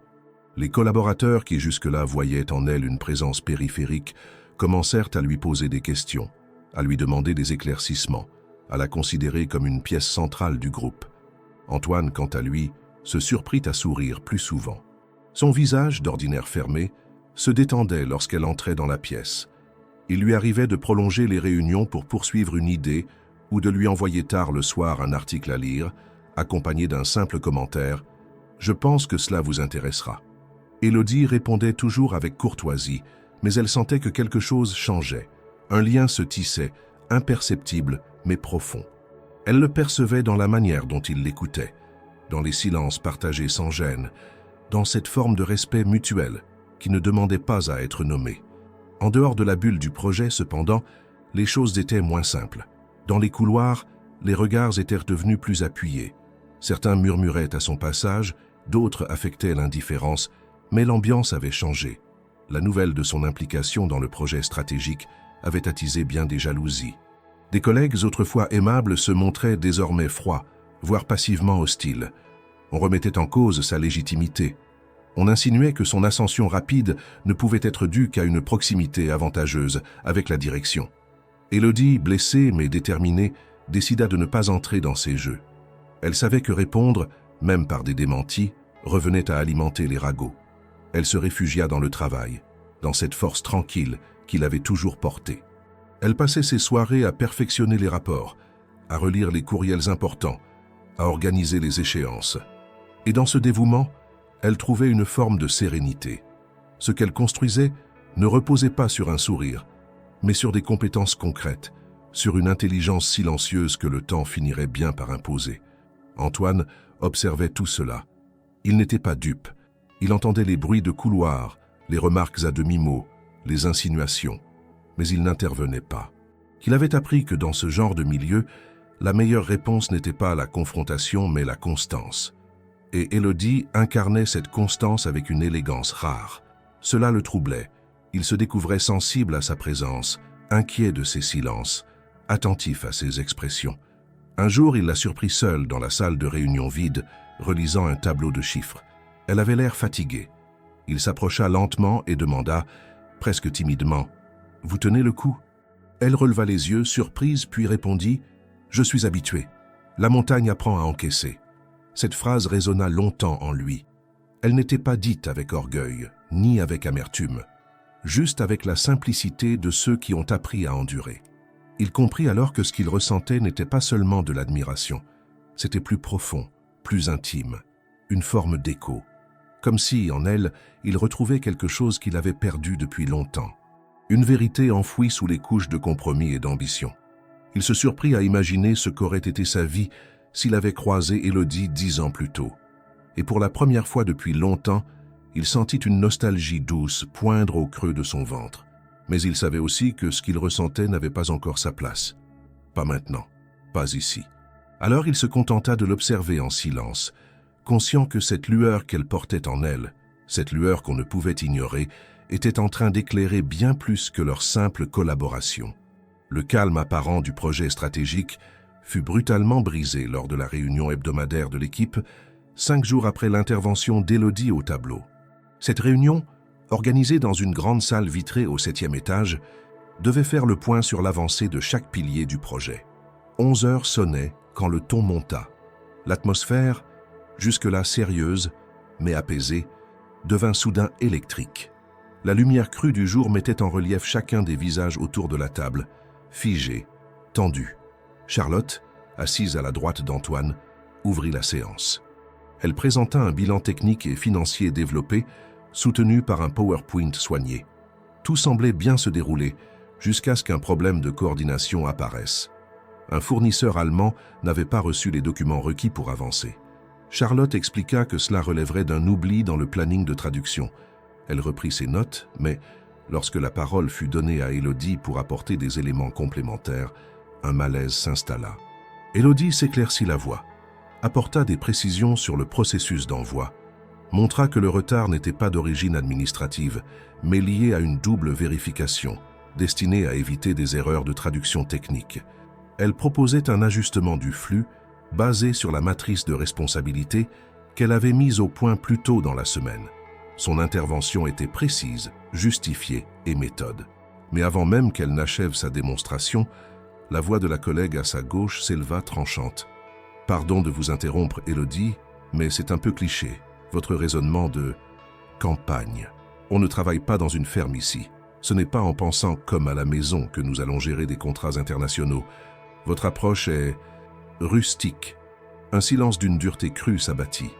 Speaker 1: Les collaborateurs qui jusque-là voyaient en elle une présence périphérique commencèrent à lui poser des questions, à lui demander des éclaircissements, à la considérer comme une pièce centrale du groupe. Antoine, quant à lui, se surprit à sourire plus souvent. Son visage, d'ordinaire fermé, se détendait lorsqu'elle entrait dans la pièce. Il lui arrivait de prolonger les réunions pour poursuivre une idée ou de lui envoyer tard le soir un article à lire, accompagné d'un simple commentaire « Je pense que cela vous intéressera ». Élodie répondait toujours avec courtoisie, mais elle sentait que quelque chose changeait. Un lien se tissait, imperceptible mais profond. Elle le percevait dans la manière dont il l'écoutait, dans les silences partagés sans gêne, dans cette forme de respect mutuel qui ne demandait pas à être nommée. En dehors de la bulle du projet, cependant, les choses étaient moins simples. Dans les couloirs, les regards étaient devenus plus appuyés. Certains murmuraient à son passage, d'autres affectaient l'indifférence, mais l'ambiance avait changé. La nouvelle de son implication dans le projet stratégique avait attisé bien des jalousies. Des collègues autrefois aimables se montraient désormais froids, voire passivement hostiles. On remettait en cause sa légitimité. On insinuait que son ascension rapide ne pouvait être due qu'à une proximité avantageuse avec la direction. Élodie, blessée mais déterminée, décida de ne pas entrer dans ces jeux. Elle savait que répondre, même par des démentis, revenait à alimenter les ragots. Elle se réfugia dans le travail, dans cette force tranquille qu'il avait toujours portée. Elle passait ses soirées à perfectionner les rapports, à relire les courriels importants, à organiser les échéances. Et dans ce dévouement, elle trouvait une forme de sérénité. Ce qu'elle construisait ne reposait pas sur un sourire, mais sur des compétences concrètes, sur une intelligence silencieuse que le temps finirait bien par imposer. Antoine observait tout cela. Il n'était pas dupe. Il entendait les bruits de couloir, les remarques à demi-mot, les insinuations, mais il n'intervenait pas. Il avait appris que dans ce genre de milieu, la meilleure réponse n'était pas la confrontation, mais la constance. Et Élodie incarnait cette constance avec une élégance rare. Cela le troublait. Il se découvrait sensible à sa présence, inquiet de ses silences, attentif à ses expressions. Un jour, il la surprit seule dans la salle de réunion vide, relisant un tableau de chiffres. Elle avait l'air fatiguée. Il s'approcha lentement et demanda, presque timidement, « Vous tenez le coup ?» Elle releva les yeux, surprise, puis répondit, « Je suis habituée. La montagne apprend à encaisser. » Cette phrase résonna longtemps en lui. Elle n'était pas dite avec orgueil, ni avec amertume, juste avec la simplicité de ceux qui ont appris à endurer. Il comprit alors que ce qu'il ressentait n'était pas seulement de l'admiration, c'était plus profond, plus intime, une forme d'écho, comme si, en elle, il retrouvait quelque chose qu'il avait perdu depuis longtemps, une vérité enfouie sous les couches de compromis et d'ambition. Il se surprit à imaginer ce qu'aurait été sa vie s'il avait croisé Élodie 10 ans plus tôt. Et pour la première fois depuis longtemps, il sentit une nostalgie douce poindre au creux de son ventre. Mais il savait aussi que ce qu'il ressentait n'avait pas encore sa place. Pas maintenant, pas ici. Alors il se contenta de l'observer en silence, conscient que cette lueur qu'elle portait en elle, cette lueur qu'on ne pouvait ignorer, était en train d'éclairer bien plus que leur simple collaboration. Le calme apparent du projet stratégique fut brutalement brisé lors de la réunion hebdomadaire de l'équipe, 5 jours après l'intervention d'Élodie au tableau. Cette réunion, organisée dans une grande salle vitrée au 7e étage, devait faire le point sur l'avancée de chaque pilier du projet. 11 heures sonnaient quand le ton monta. L'atmosphère, jusque-là sérieuse, mais apaisée, devint soudain électrique. La lumière crue du jour mettait en relief chacun des visages autour de la table, figés, tendus. Charlotte, assise à la droite d'Antoine, ouvrit la séance. Elle présenta un bilan technique et financier développé, soutenu par un PowerPoint soigné. Tout semblait bien se dérouler, jusqu'à ce qu'un problème de coordination apparaisse. Un fournisseur allemand n'avait pas reçu les documents requis pour avancer. Charlotte expliqua que cela relèverait d'un oubli dans le planning de traduction. Elle reprit ses notes, mais lorsque la parole fut donnée à Élodie pour apporter des éléments complémentaires, un malaise s'installa. Élodie s'éclaircit la voix, apporta des précisions sur le processus d'envoi, montra que le retard n'était pas d'origine administrative, mais lié à une double vérification, destinée à éviter des erreurs de traduction technique. Elle proposait un ajustement du flux basé sur la matrice de responsabilité qu'elle avait mise au point plus tôt dans la semaine. Son intervention était précise, justifiée et méthode. Mais avant même qu'elle n'achève sa démonstration, la voix de la collègue à sa gauche s'éleva tranchante. « Pardon de vous interrompre, Élodie, mais c'est un peu cliché. Votre raisonnement de campagne. On ne travaille pas dans une ferme ici. Ce n'est pas en pensant comme à la maison que nous allons gérer des contrats internationaux. Votre approche est rustique. » Un silence d'une dureté crue s'abattit.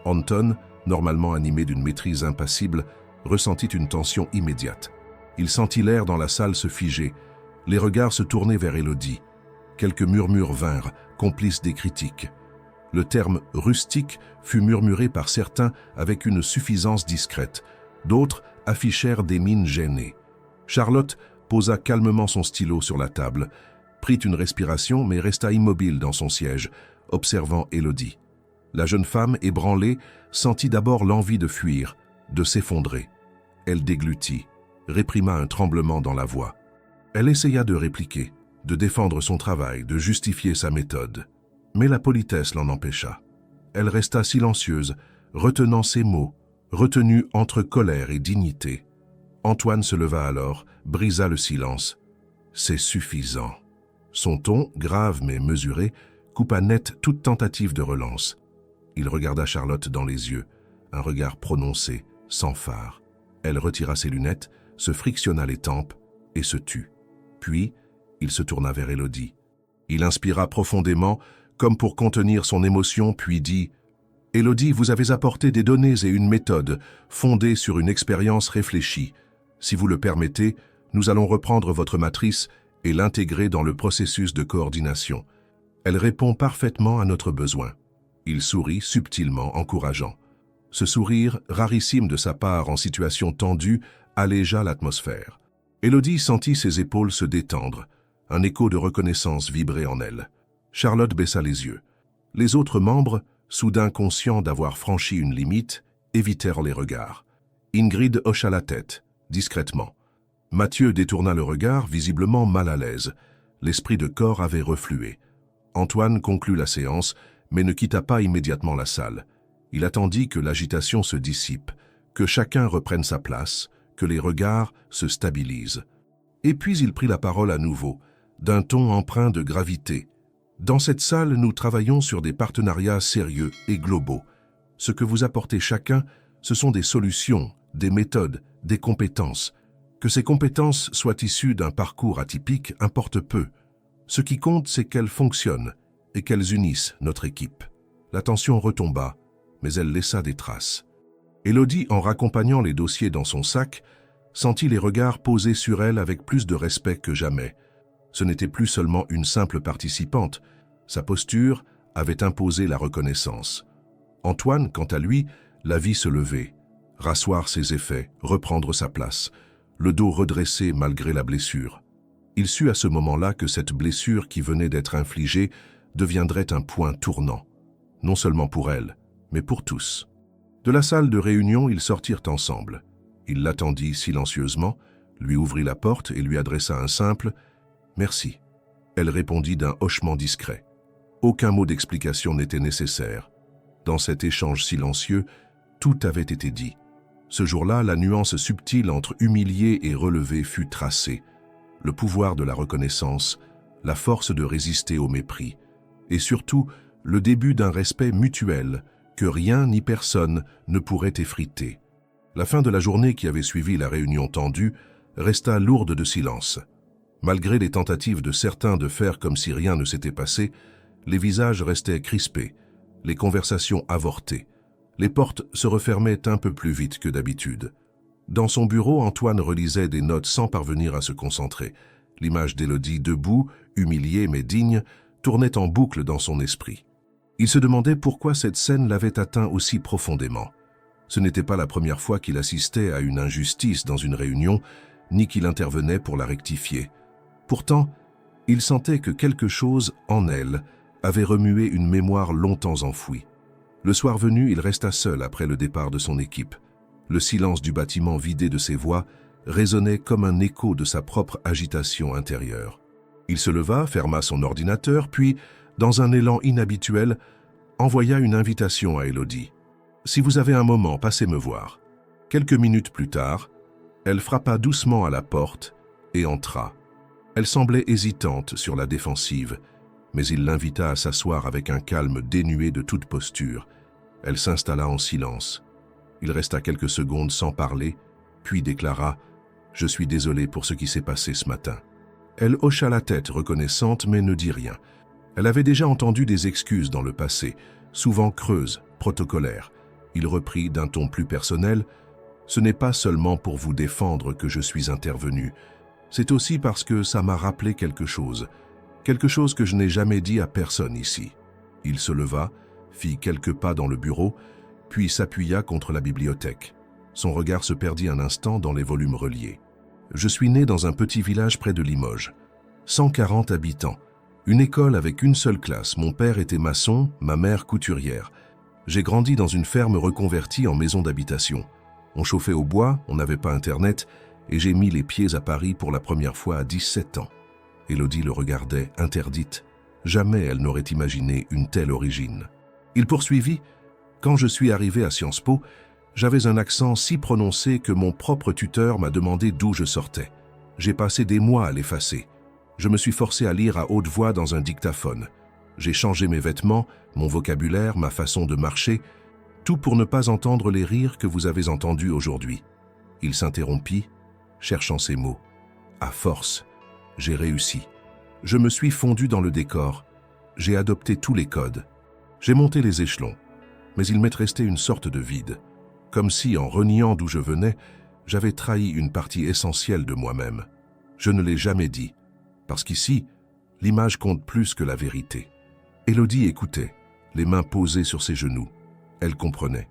Speaker 1: Anton, normalement animé d'une maîtrise impassible, ressentit une tension immédiate. Il sentit l'air dans la salle se figer. Les regards se tournaient vers Élodie. Quelques murmures vinrent, complices des critiques. Le terme « rustique » fut murmuré par certains avec une suffisance discrète. D'autres affichèrent des mines gênées. Charlotte posa calmement son stylo sur la table, prit une respiration mais resta immobile dans son siège, observant Élodie. La jeune femme, ébranlée, sentit d'abord l'envie de fuir, de s'effondrer. Elle déglutit, réprima un tremblement dans la voix. Elle essaya de répliquer, de défendre son travail, de justifier sa méthode. Mais la politesse l'en empêcha. Elle resta silencieuse, retenant ses mots, retenue entre colère et dignité. Antoine se leva alors, brisa le silence. « C'est suffisant. » Son ton, grave mais mesuré, coupa net toute tentative de relance. Il regarda Charlotte dans les yeux, un regard prononcé, sans phare. Elle retira ses lunettes, se frictionna les tempes et se tut. Puis, il se tourna vers Élodie. Il inspira profondément, comme pour contenir son émotion, puis dit « Élodie, vous avez apporté des données et une méthode, fondée sur une expérience réfléchie. Si vous le permettez, nous allons reprendre votre matrice et l'intégrer dans le processus de coordination. Elle répond parfaitement à notre besoin. » Il sourit subtilement, encourageant. Ce sourire, rarissime de sa part en situation tendue, allégea l'atmosphère. Élodie sentit ses épaules se détendre. Un écho de reconnaissance vibrait en elle. Charlotte baissa les yeux. Les autres membres, soudain conscients d'avoir franchi une limite, évitèrent les regards. Ingrid hocha la tête, discrètement. Mathieu détourna le regard, visiblement mal à l'aise. L'esprit de corps avait reflué. Antoine conclut la séance, mais ne quitta pas immédiatement la salle. Il attendit que l'agitation se dissipe, que chacun reprenne sa place, que les regards se stabilisent. Et puis il prit la parole à nouveau, d'un ton empreint de gravité. Dans cette salle, nous travaillons sur des partenariats sérieux et globaux. Ce que vous apportez chacun, ce sont des solutions, des méthodes, des compétences. Que ces compétences soient issues d'un parcours atypique importe peu. Ce qui compte, c'est qu'elles fonctionnent et qu'elles unissent notre équipe. La tension retomba, mais elle laissa des traces. Élodie, en raccompagnant les dossiers dans son sac, sentit les regards posés sur elle avec plus de respect que jamais. Ce n'était plus seulement une simple participante, sa posture avait imposé la reconnaissance. Antoine, quant à lui, la vit se lever, rasseoir ses effets, reprendre sa place, le dos redressé malgré la blessure. Il sut à ce moment-là que cette blessure qui venait d'être infligée deviendrait un point tournant, non seulement pour elle, mais pour tous. De la salle de réunion, ils sortirent ensemble. Il l'attendit silencieusement, lui ouvrit la porte et lui adressa un simple « Merci ». Elle répondit d'un hochement discret. Aucun mot d'explication n'était nécessaire. Dans cet échange silencieux, tout avait été dit. Ce jour-là, la nuance subtile entre humilié et relevé fut tracée. Le pouvoir de la reconnaissance, la force de résister au mépris, et surtout le début d'un respect mutuel que rien ni personne ne pourrait effriter. La fin de la journée qui avait suivi la réunion tendue resta lourde de silence. Malgré les tentatives de certains de faire comme si rien ne s'était passé, les visages restaient crispés, les conversations avortées. Les portes se refermaient un peu plus vite que d'habitude. Dans son bureau, Antoine relisait des notes sans parvenir à se concentrer. L'image d'Élodie debout, humiliée mais digne, tournait en boucle dans son esprit. Il se demandait pourquoi cette scène l'avait atteint aussi profondément. Ce n'était pas la première fois qu'il assistait à une injustice dans une réunion, ni qu'il intervenait pour la rectifier. Pourtant, il sentait que quelque chose en elle avait remué une mémoire longtemps enfouie. Le soir venu, il resta seul après le départ de son équipe. Le silence du bâtiment vidé de ses voix résonnait comme un écho de sa propre agitation intérieure. Il se leva, ferma son ordinateur, puis, dans un élan inhabituel, envoya une invitation à Élodie. « Si vous avez un moment, passez me voir. » Quelques minutes plus tard, elle frappa doucement à la porte et entra. Elle semblait hésitante sur la défensive, mais il l'invita à s'asseoir avec un calme dénué de toute posture. Elle s'installa en silence. Il resta quelques secondes sans parler, puis déclara « Je suis désolé pour ce qui s'est passé ce matin. » Elle hocha la tête reconnaissante mais ne dit rien. Elle avait déjà entendu des excuses dans le passé, souvent creuses, protocolaires. Il reprit d'un ton plus personnel « Ce n'est pas seulement pour vous défendre que je suis intervenu. C'est aussi parce que ça m'a rappelé quelque chose que je n'ai jamais dit à personne ici. » Il se leva, fit quelques pas dans le bureau, puis s'appuya contre la bibliothèque. Son regard se perdit un instant dans les volumes reliés. « Je suis né dans un petit village près de Limoges. 140 habitants. Une école avec une seule classe. Mon père était maçon, ma mère couturière. J'ai grandi dans une ferme reconvertie en maison d'habitation. On chauffait au bois, on n'avait pas Internet, et j'ai mis les pieds à Paris pour la première fois à 17 ans. » Élodie le regardait, interdite. Jamais elle n'aurait imaginé une telle origine. Il poursuivit « Quand je suis arrivé à Sciences Po, j'avais un accent si prononcé que mon propre tuteur m'a demandé d'où je sortais. J'ai passé des mois à l'effacer. Je me suis forcé à lire à haute voix dans un dictaphone. J'ai changé mes vêtements, mon vocabulaire, ma façon de marcher, tout pour ne pas entendre les rires que vous avez entendus aujourd'hui. » Il s'interrompit, cherchant ses mots. « À force, j'ai réussi. Je me suis fondu dans le décor. J'ai adopté tous les codes. J'ai monté les échelons. Mais il m'est resté une sorte de vide. Comme si, en reniant d'où je venais, j'avais trahi une partie essentielle de moi-même. Je ne l'ai jamais dit. Parce qu'ici, l'image compte plus que la vérité. » Élodie écoutait, les mains posées sur ses genoux. Elle comprenait,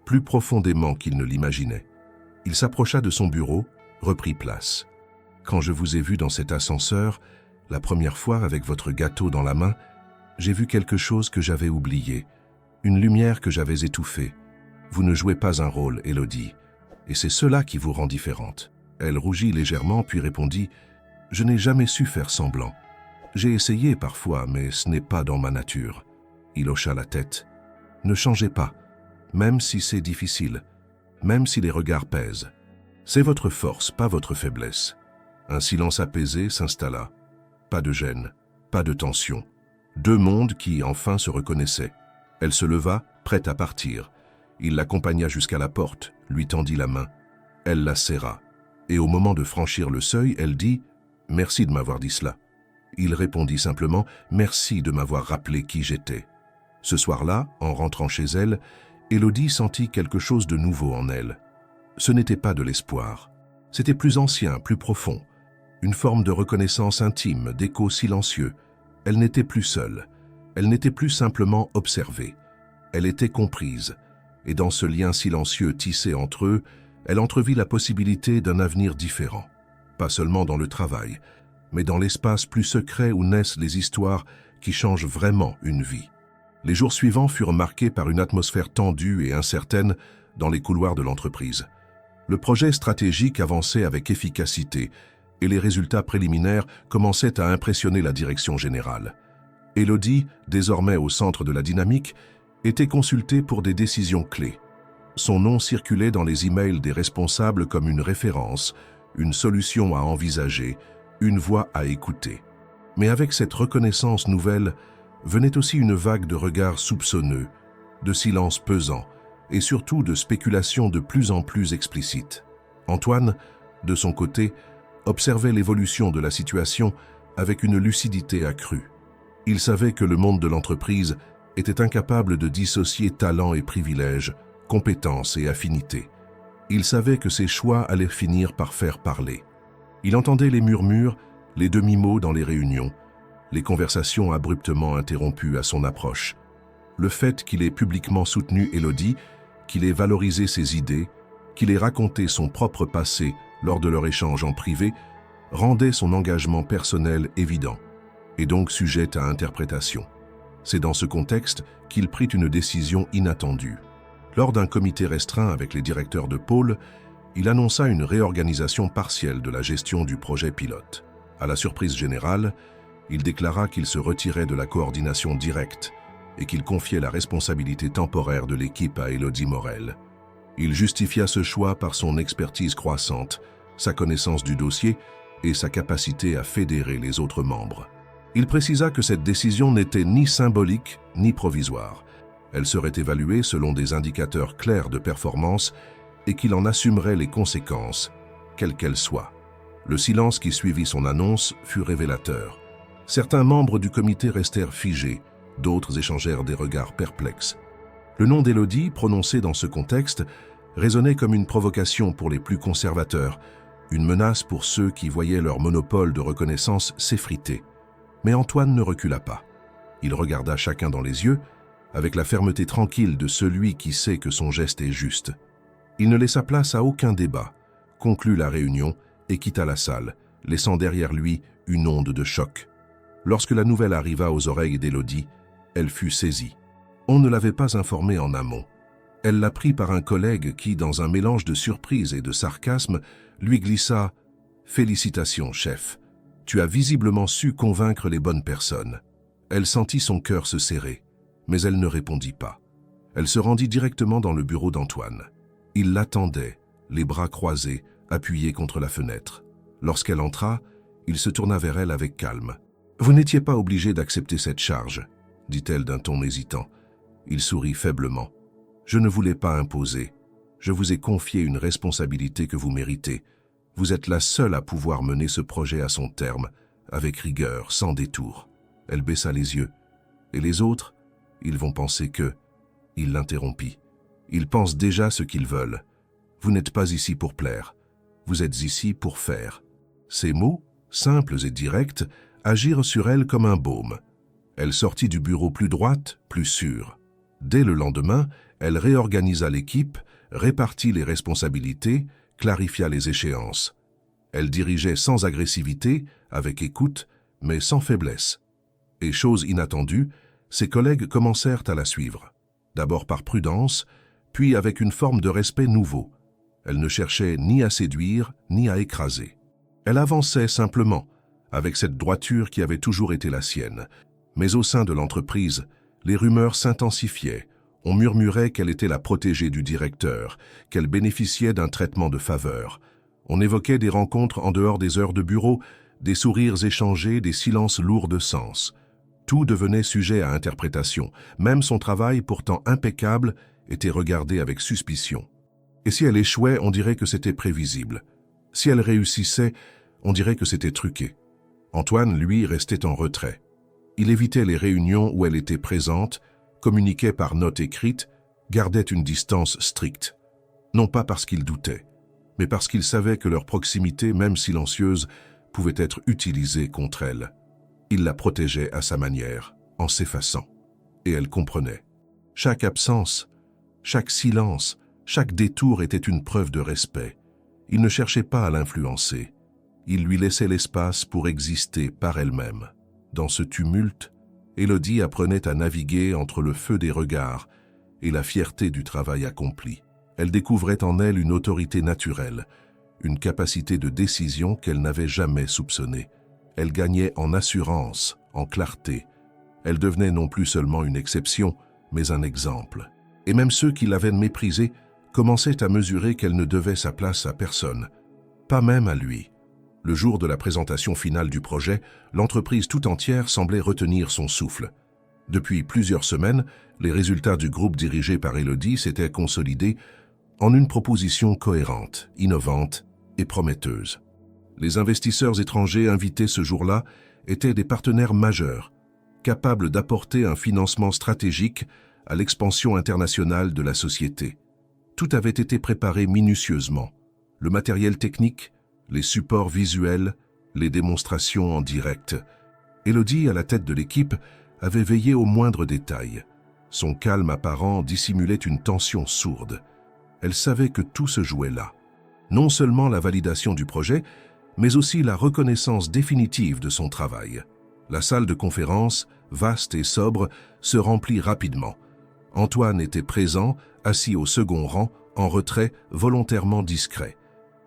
Speaker 1: plus profondément qu'il ne l'imaginait. Il s'approcha de son bureau, reprit place. « Quand je vous ai vu dans cet ascenseur, la première fois avec votre gâteau dans la main, j'ai vu quelque chose que j'avais oublié, une lumière que j'avais étouffée. Vous ne jouez pas un rôle, Élodie, et c'est cela qui vous rend différente. » Elle rougit légèrement, puis répondit « Je n'ai jamais su faire semblant. J'ai essayé parfois, mais ce n'est pas dans ma nature. » Il hocha la tête. « Ne changez pas, même si c'est difficile, même si les regards pèsent. C'est votre force, pas votre faiblesse. » Un silence apaisé s'installa. Pas de gêne, pas de tension. Deux mondes qui, enfin, se reconnaissaient. Elle se leva, prête à partir. Il l'accompagna jusqu'à la porte, lui tendit la main. Elle la serra. Et au moment de franchir le seuil, elle dit « Merci de m'avoir dit cela. » Il répondit simplement « Merci de m'avoir rappelé qui j'étais. » Ce soir-là, en rentrant chez elle, Élodie sentit quelque chose de nouveau en elle. Ce n'était pas de l'espoir. C'était plus ancien, plus profond. Une forme de reconnaissance intime, d'écho silencieux. Elle n'était plus seule. Elle n'était plus simplement observée. Elle était comprise. Et dans ce lien silencieux tissé entre eux, elle entrevit la possibilité d'un avenir différent. Pas seulement dans le travail, mais dans l'espace plus secret où naissent les histoires qui changent vraiment une vie. Les jours suivants furent marqués par une atmosphère tendue et incertaine dans les couloirs de l'entreprise. Le projet stratégique avançait avec efficacité et les résultats préliminaires commençaient à impressionner la direction générale. Élodie, désormais au centre de la dynamique, était consultée pour des décisions clés. Son nom circulait dans les emails des responsables comme une référence, une solution à envisager, une voix à écouter. Mais avec cette reconnaissance nouvelle, venait aussi une vague de regards soupçonneux, de silences pesants et surtout de spéculations de plus en plus explicites. Antoine, de son côté, observait l'évolution de la situation avec une lucidité accrue. Il savait que le monde de l'entreprise était incapable de dissocier talent et privilèges, compétences et affinités. Il savait que ses choix allaient finir par faire parler. Il entendait les murmures, les demi-mots dans les réunions, les conversations abruptement interrompues à son approche. Le fait qu'il ait publiquement soutenu Élodie, qu'il ait valorisé ses idées, qu'il ait raconté son propre passé lors de leur échange en privé, rendait son engagement personnel évident, et donc sujet à interprétation. C'est dans ce contexte qu'il prit une décision inattendue. Lors d'un comité restreint avec les directeurs de pôle, il annonça une réorganisation partielle de la gestion du projet pilote. À la surprise générale, il déclara qu'il se retirait de la coordination directe et qu'il confiait la responsabilité temporaire de l'équipe à Élodie Morel. Il justifia ce choix par son expertise croissante, sa connaissance du dossier et sa capacité à fédérer les autres membres. Il précisa que cette décision n'était ni symbolique ni provisoire. Elle serait évaluée selon des indicateurs clairs de performance et qu'il en assumerait les conséquences, quelles qu'elles soient. Le silence qui suivit son annonce fut révélateur. Certains membres du comité restèrent figés, d'autres échangèrent des regards perplexes. Le nom d'Élodie, prononcé dans ce contexte, résonnait comme une provocation pour les plus conservateurs, une menace pour ceux qui voyaient leur monopole de reconnaissance s'effriter. Mais Antoine ne recula pas. Il regarda chacun dans les yeux, avec la fermeté tranquille de celui qui sait que son geste est juste. Il ne laissa place à aucun débat, conclut la réunion et quitta la salle, laissant derrière lui une onde de choc. Lorsque la nouvelle arriva aux oreilles d'Élodie, elle fut saisie. On ne l'avait pas informée en amont. Elle l'apprit par un collègue qui, dans un mélange de surprise et de sarcasme, lui glissa « Félicitations, chef. Tu as visiblement su convaincre les bonnes personnes. » Elle sentit son cœur se serrer, mais elle ne répondit pas. Elle se rendit directement dans le bureau d'Antoine. Il l'attendait, les bras croisés, appuyés contre la fenêtre. Lorsqu'elle entra, il se tourna vers elle avec calme. « Vous n'étiez pas obligé d'accepter cette charge, » dit-elle d'un ton hésitant. Il sourit faiblement. « Je ne voulais pas imposer. Je vous ai confié une responsabilité que vous méritez. Vous êtes la seule à pouvoir mener ce projet à son terme, avec rigueur, sans détour. » Elle baissa les yeux. « Et les autres, ils vont penser que... » Il l'interrompit. « Ils pensent déjà ce qu'ils veulent. Vous n'êtes pas ici pour plaire. Vous êtes ici pour faire. » Ces mots, simples et directs, agirent sur elle comme un baume. Elle sortit du bureau plus droite, plus sûre. Dès le lendemain, elle réorganisa l'équipe, répartit les responsabilités, clarifia les échéances. Elle dirigeait sans agressivité, avec écoute, mais sans faiblesse. Et chose inattendue, ses collègues commencèrent à la suivre. D'abord par prudence, puis avec une forme de respect nouveau. Elle ne cherchait ni à séduire, ni à écraser. Elle avançait simplement, avec cette droiture qui avait toujours été la sienne. Mais au sein de l'entreprise, les rumeurs s'intensifiaient. On murmurait qu'elle était la protégée du directeur, qu'elle bénéficiait d'un traitement de faveur. On évoquait des rencontres en dehors des heures de bureau, des sourires échangés, des silences lourds de sens. Tout devenait sujet à interprétation. Même son travail, pourtant impeccable, était regardé avec suspicion. Et si elle échouait, on dirait que c'était prévisible. Si elle réussissait, on dirait que c'était truqué. Antoine, lui, restait en retrait. Il évitait les réunions où elle était présente, communiquait par notes écrites, gardait une distance stricte. Non pas parce qu'il doutait, mais parce qu'il savait que leur proximité, même silencieuse, pouvait être utilisée contre elle. Il la protégeait à sa manière, en s'effaçant. Et elle comprenait. Chaque absence, chaque silence, chaque détour était une preuve de respect. Il ne cherchait pas à l'influencer. Il lui laissait l'espace pour exister par elle-même. Dans ce tumulte, Élodie apprenait à naviguer entre le feu des regards et la fierté du travail accompli. Elle découvrait en elle une autorité naturelle, une capacité de décision qu'elle n'avait jamais soupçonnée. Elle gagnait en assurance, en clarté. Elle devenait non plus seulement une exception, mais un exemple. Et même ceux qui l'avaient méprisée commençaient à mesurer qu'elle ne devait sa place à personne, pas même à lui. Le jour de la présentation finale du projet, l'entreprise tout entière semblait retenir son souffle. Depuis plusieurs semaines, les résultats du groupe dirigé par Élodie s'étaient consolidés en une proposition cohérente, innovante et prometteuse. Les investisseurs étrangers invités ce jour-là étaient des partenaires majeurs, capables d'apporter un financement stratégique à l'expansion internationale de la société. Tout avait été préparé minutieusement. Le matériel technique, les supports visuels, les démonstrations en direct. Élodie, à la tête de l'équipe, avait veillé aux moindres détails. Son calme apparent dissimulait une tension sourde. Elle savait que tout se jouait là. Non seulement la validation du projet, mais aussi la reconnaissance définitive de son travail. La salle de conférence, vaste et sobre, se remplit rapidement. Antoine était présent, assis au second rang, en retrait, volontairement discret.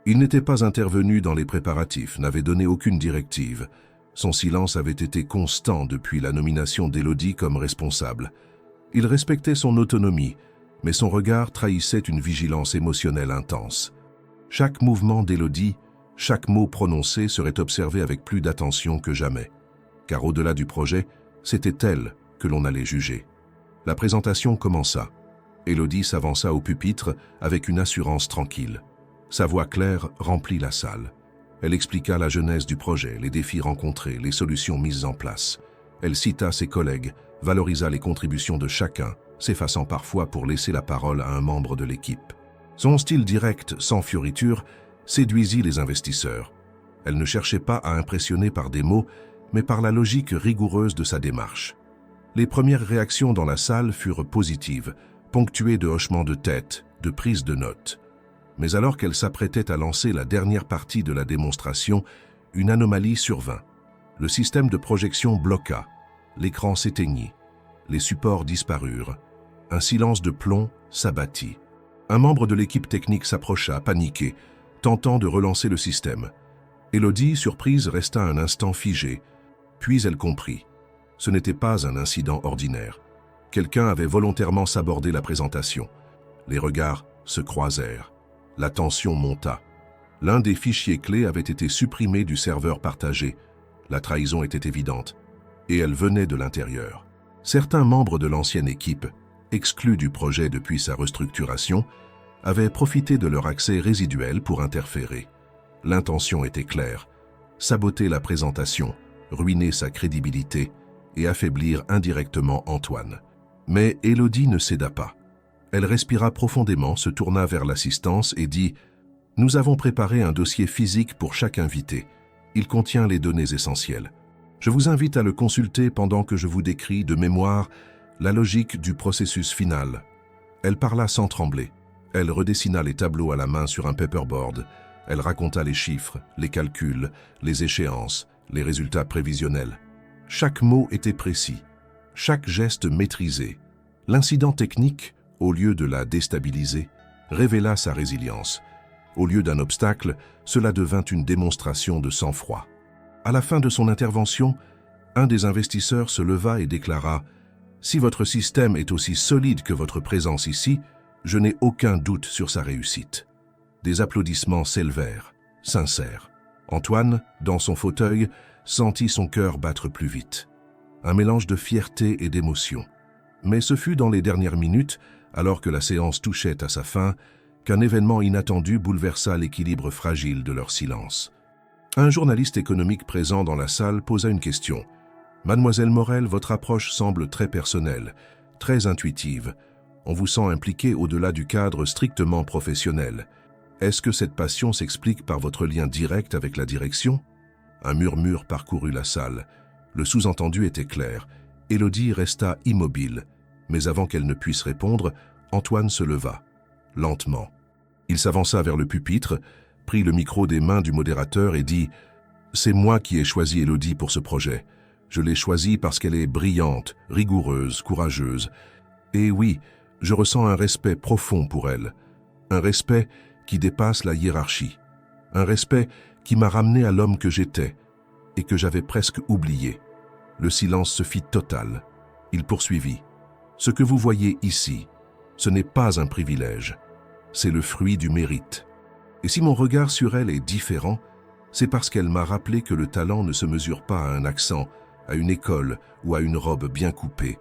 Speaker 1: Il n'était pas intervenu dans les préparatifs, n'avait donné aucune directive. Son silence avait été constant depuis la nomination d'Élodie comme responsable. Il respectait son autonomie, mais son regard trahissait une vigilance émotionnelle intense. Chaque mouvement d'Élodie, chaque mot prononcé serait observé avec plus d'attention que jamais. Car au-delà du projet, c'était elle que l'on allait juger. La présentation commença. Élodie s'avança au pupitre avec une assurance tranquille. Sa voix claire remplit la salle. Elle expliqua la genèse du projet, les défis rencontrés, les solutions mises en place. Elle cita ses collègues, valorisa les contributions de chacun, s'effaçant parfois pour laisser la parole à un membre de l'équipe. Son style direct, sans fioriture, séduisit les investisseurs. Elle ne cherchait pas à impressionner par des mots, mais par la logique rigoureuse de sa démarche. Les premières réactions dans la salle furent positives, ponctuées de hochements de tête, de prises de notes. Mais alors qu'elle s'apprêtait à lancer la dernière partie de la démonstration, une anomalie survint. Le système de projection bloqua, l'écran s'éteignit, les supports disparurent, un silence de plomb s'abattit. Un membre de l'équipe technique s'approcha, paniqué, tentant de relancer le système. Élodie, surprise, resta un instant figée, puis elle comprit. Ce n'était pas un incident ordinaire. Quelqu'un avait volontairement sabordé la présentation. Les regards se croisèrent. La tension monta. L'un des fichiers clés avait été supprimé du serveur partagé. La trahison était évidente, et elle venait de l'intérieur. Certains membres de l'ancienne équipe, exclus du projet depuis sa restructuration, avaient profité de leur accès résiduel pour interférer. L'intention était claire, saboter la présentation, ruiner sa crédibilité et affaiblir indirectement Antoine. Mais Élodie ne céda pas. Elle respira profondément, se tourna vers l'assistance et dit « Nous avons préparé un dossier physique pour chaque invité. Il contient les données essentielles. Je vous invite à le consulter pendant que je vous décris de mémoire la logique du processus final. » Elle parla sans trembler. Elle redessina les tableaux à la main sur un paperboard. Elle raconta les chiffres, les calculs, les échéances, les résultats prévisionnels. Chaque mot était précis, chaque geste maîtrisé. L'incident technique, au lieu de la déstabiliser, révéla sa résilience. Au lieu d'un obstacle, cela devint une démonstration de sang-froid. À la fin de son intervention, un des investisseurs se leva et déclara « Si votre système est aussi solide que votre présence ici, je n'ai aucun doute sur sa réussite. » Des applaudissements s'élevèrent, sincères. Antoine, dans son fauteuil, sentit son cœur battre plus vite. Un mélange de fierté et d'émotion. Mais ce fut dans les dernières minutes, alors que la séance touchait à sa fin, qu'un événement inattendu bouleversa l'équilibre fragile de leur silence. Un journaliste économique présent dans la salle posa une question. « Mademoiselle Morel, votre approche semble très personnelle, très intuitive. On vous sent impliquée au-delà du cadre strictement professionnel. Est-ce que cette passion s'explique par votre lien direct avec la direction ?» Un murmure parcourut la salle. Le sous-entendu était clair. Élodie resta immobile. Mais avant qu'elle ne puisse répondre, Antoine se leva, lentement. Il s'avança vers le pupitre, prit le micro des mains du modérateur et dit « C'est moi qui ai choisi Élodie pour ce projet. Je l'ai choisie parce qu'elle est brillante, rigoureuse, courageuse. Et oui, je ressens un respect profond pour elle. Un respect qui dépasse la hiérarchie. Un respect qui m'a ramené à l'homme que j'étais et que j'avais presque oublié. » Le silence se fit total. Il poursuivit. « Ce que vous voyez ici, ce n'est pas un privilège. C'est le fruit du mérite. Et si mon regard sur elle est différent, c'est parce qu'elle m'a rappelé que le talent ne se mesure pas à un accent, à une école ou à une robe bien coupée,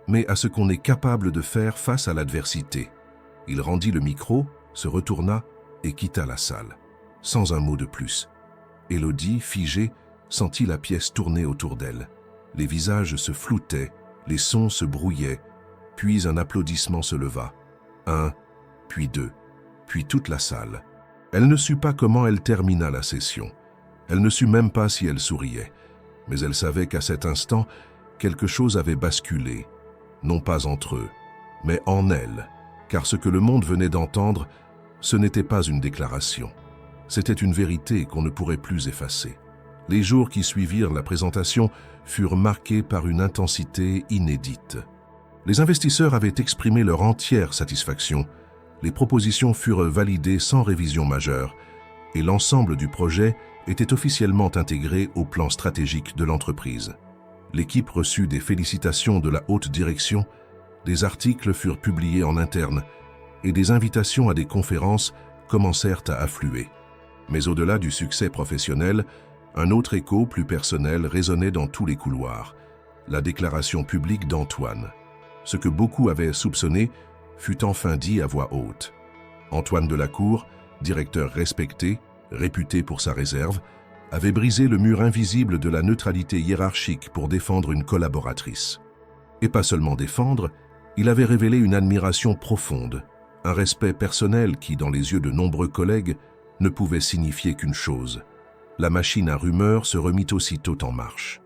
Speaker 1: mais à ce qu'on est capable de faire face à l'adversité. » Il rendit le micro, se retourna et quitta la salle, sans un mot de plus. Élodie, figée, sentit la pièce tourner autour d'elle. Les visages se floutaient, les sons se brouillaient, puis un applaudissement se leva. Un, puis deux, puis toute la salle. Elle ne sut pas comment elle termina la session. Elle ne sut même pas si elle souriait. Mais elle savait qu'à cet instant, quelque chose avait basculé, non pas entre eux, mais en elle, car ce que le monde venait d'entendre, ce n'était pas une déclaration. C'était une vérité qu'on ne pourrait plus effacer. Les jours qui suivirent la présentation furent marqués par une intensité inédite. Les investisseurs avaient exprimé leur entière satisfaction. Les propositions furent validées sans révision majeure et l'ensemble du projet était officiellement intégré au plan stratégique de l'entreprise. L'équipe reçut des félicitations de la haute direction, des articles furent publiés en interne et des invitations à des conférences commencèrent à affluer. Mais au-delà du succès professionnel, un autre écho plus personnel résonnait dans tous les couloirs, la déclaration publique d'Antoine. Ce que beaucoup avaient soupçonné fut enfin dit à voix haute. Antoine Delacour, directeur respecté, réputé pour sa réserve, avait brisé le mur invisible de la neutralité hiérarchique pour défendre une collaboratrice. Et pas seulement défendre, il avait révélé une admiration profonde, un respect personnel qui, dans les yeux de nombreux collègues, ne pouvait signifier qu'une chose. La machine à rumeurs se remit aussitôt en marche.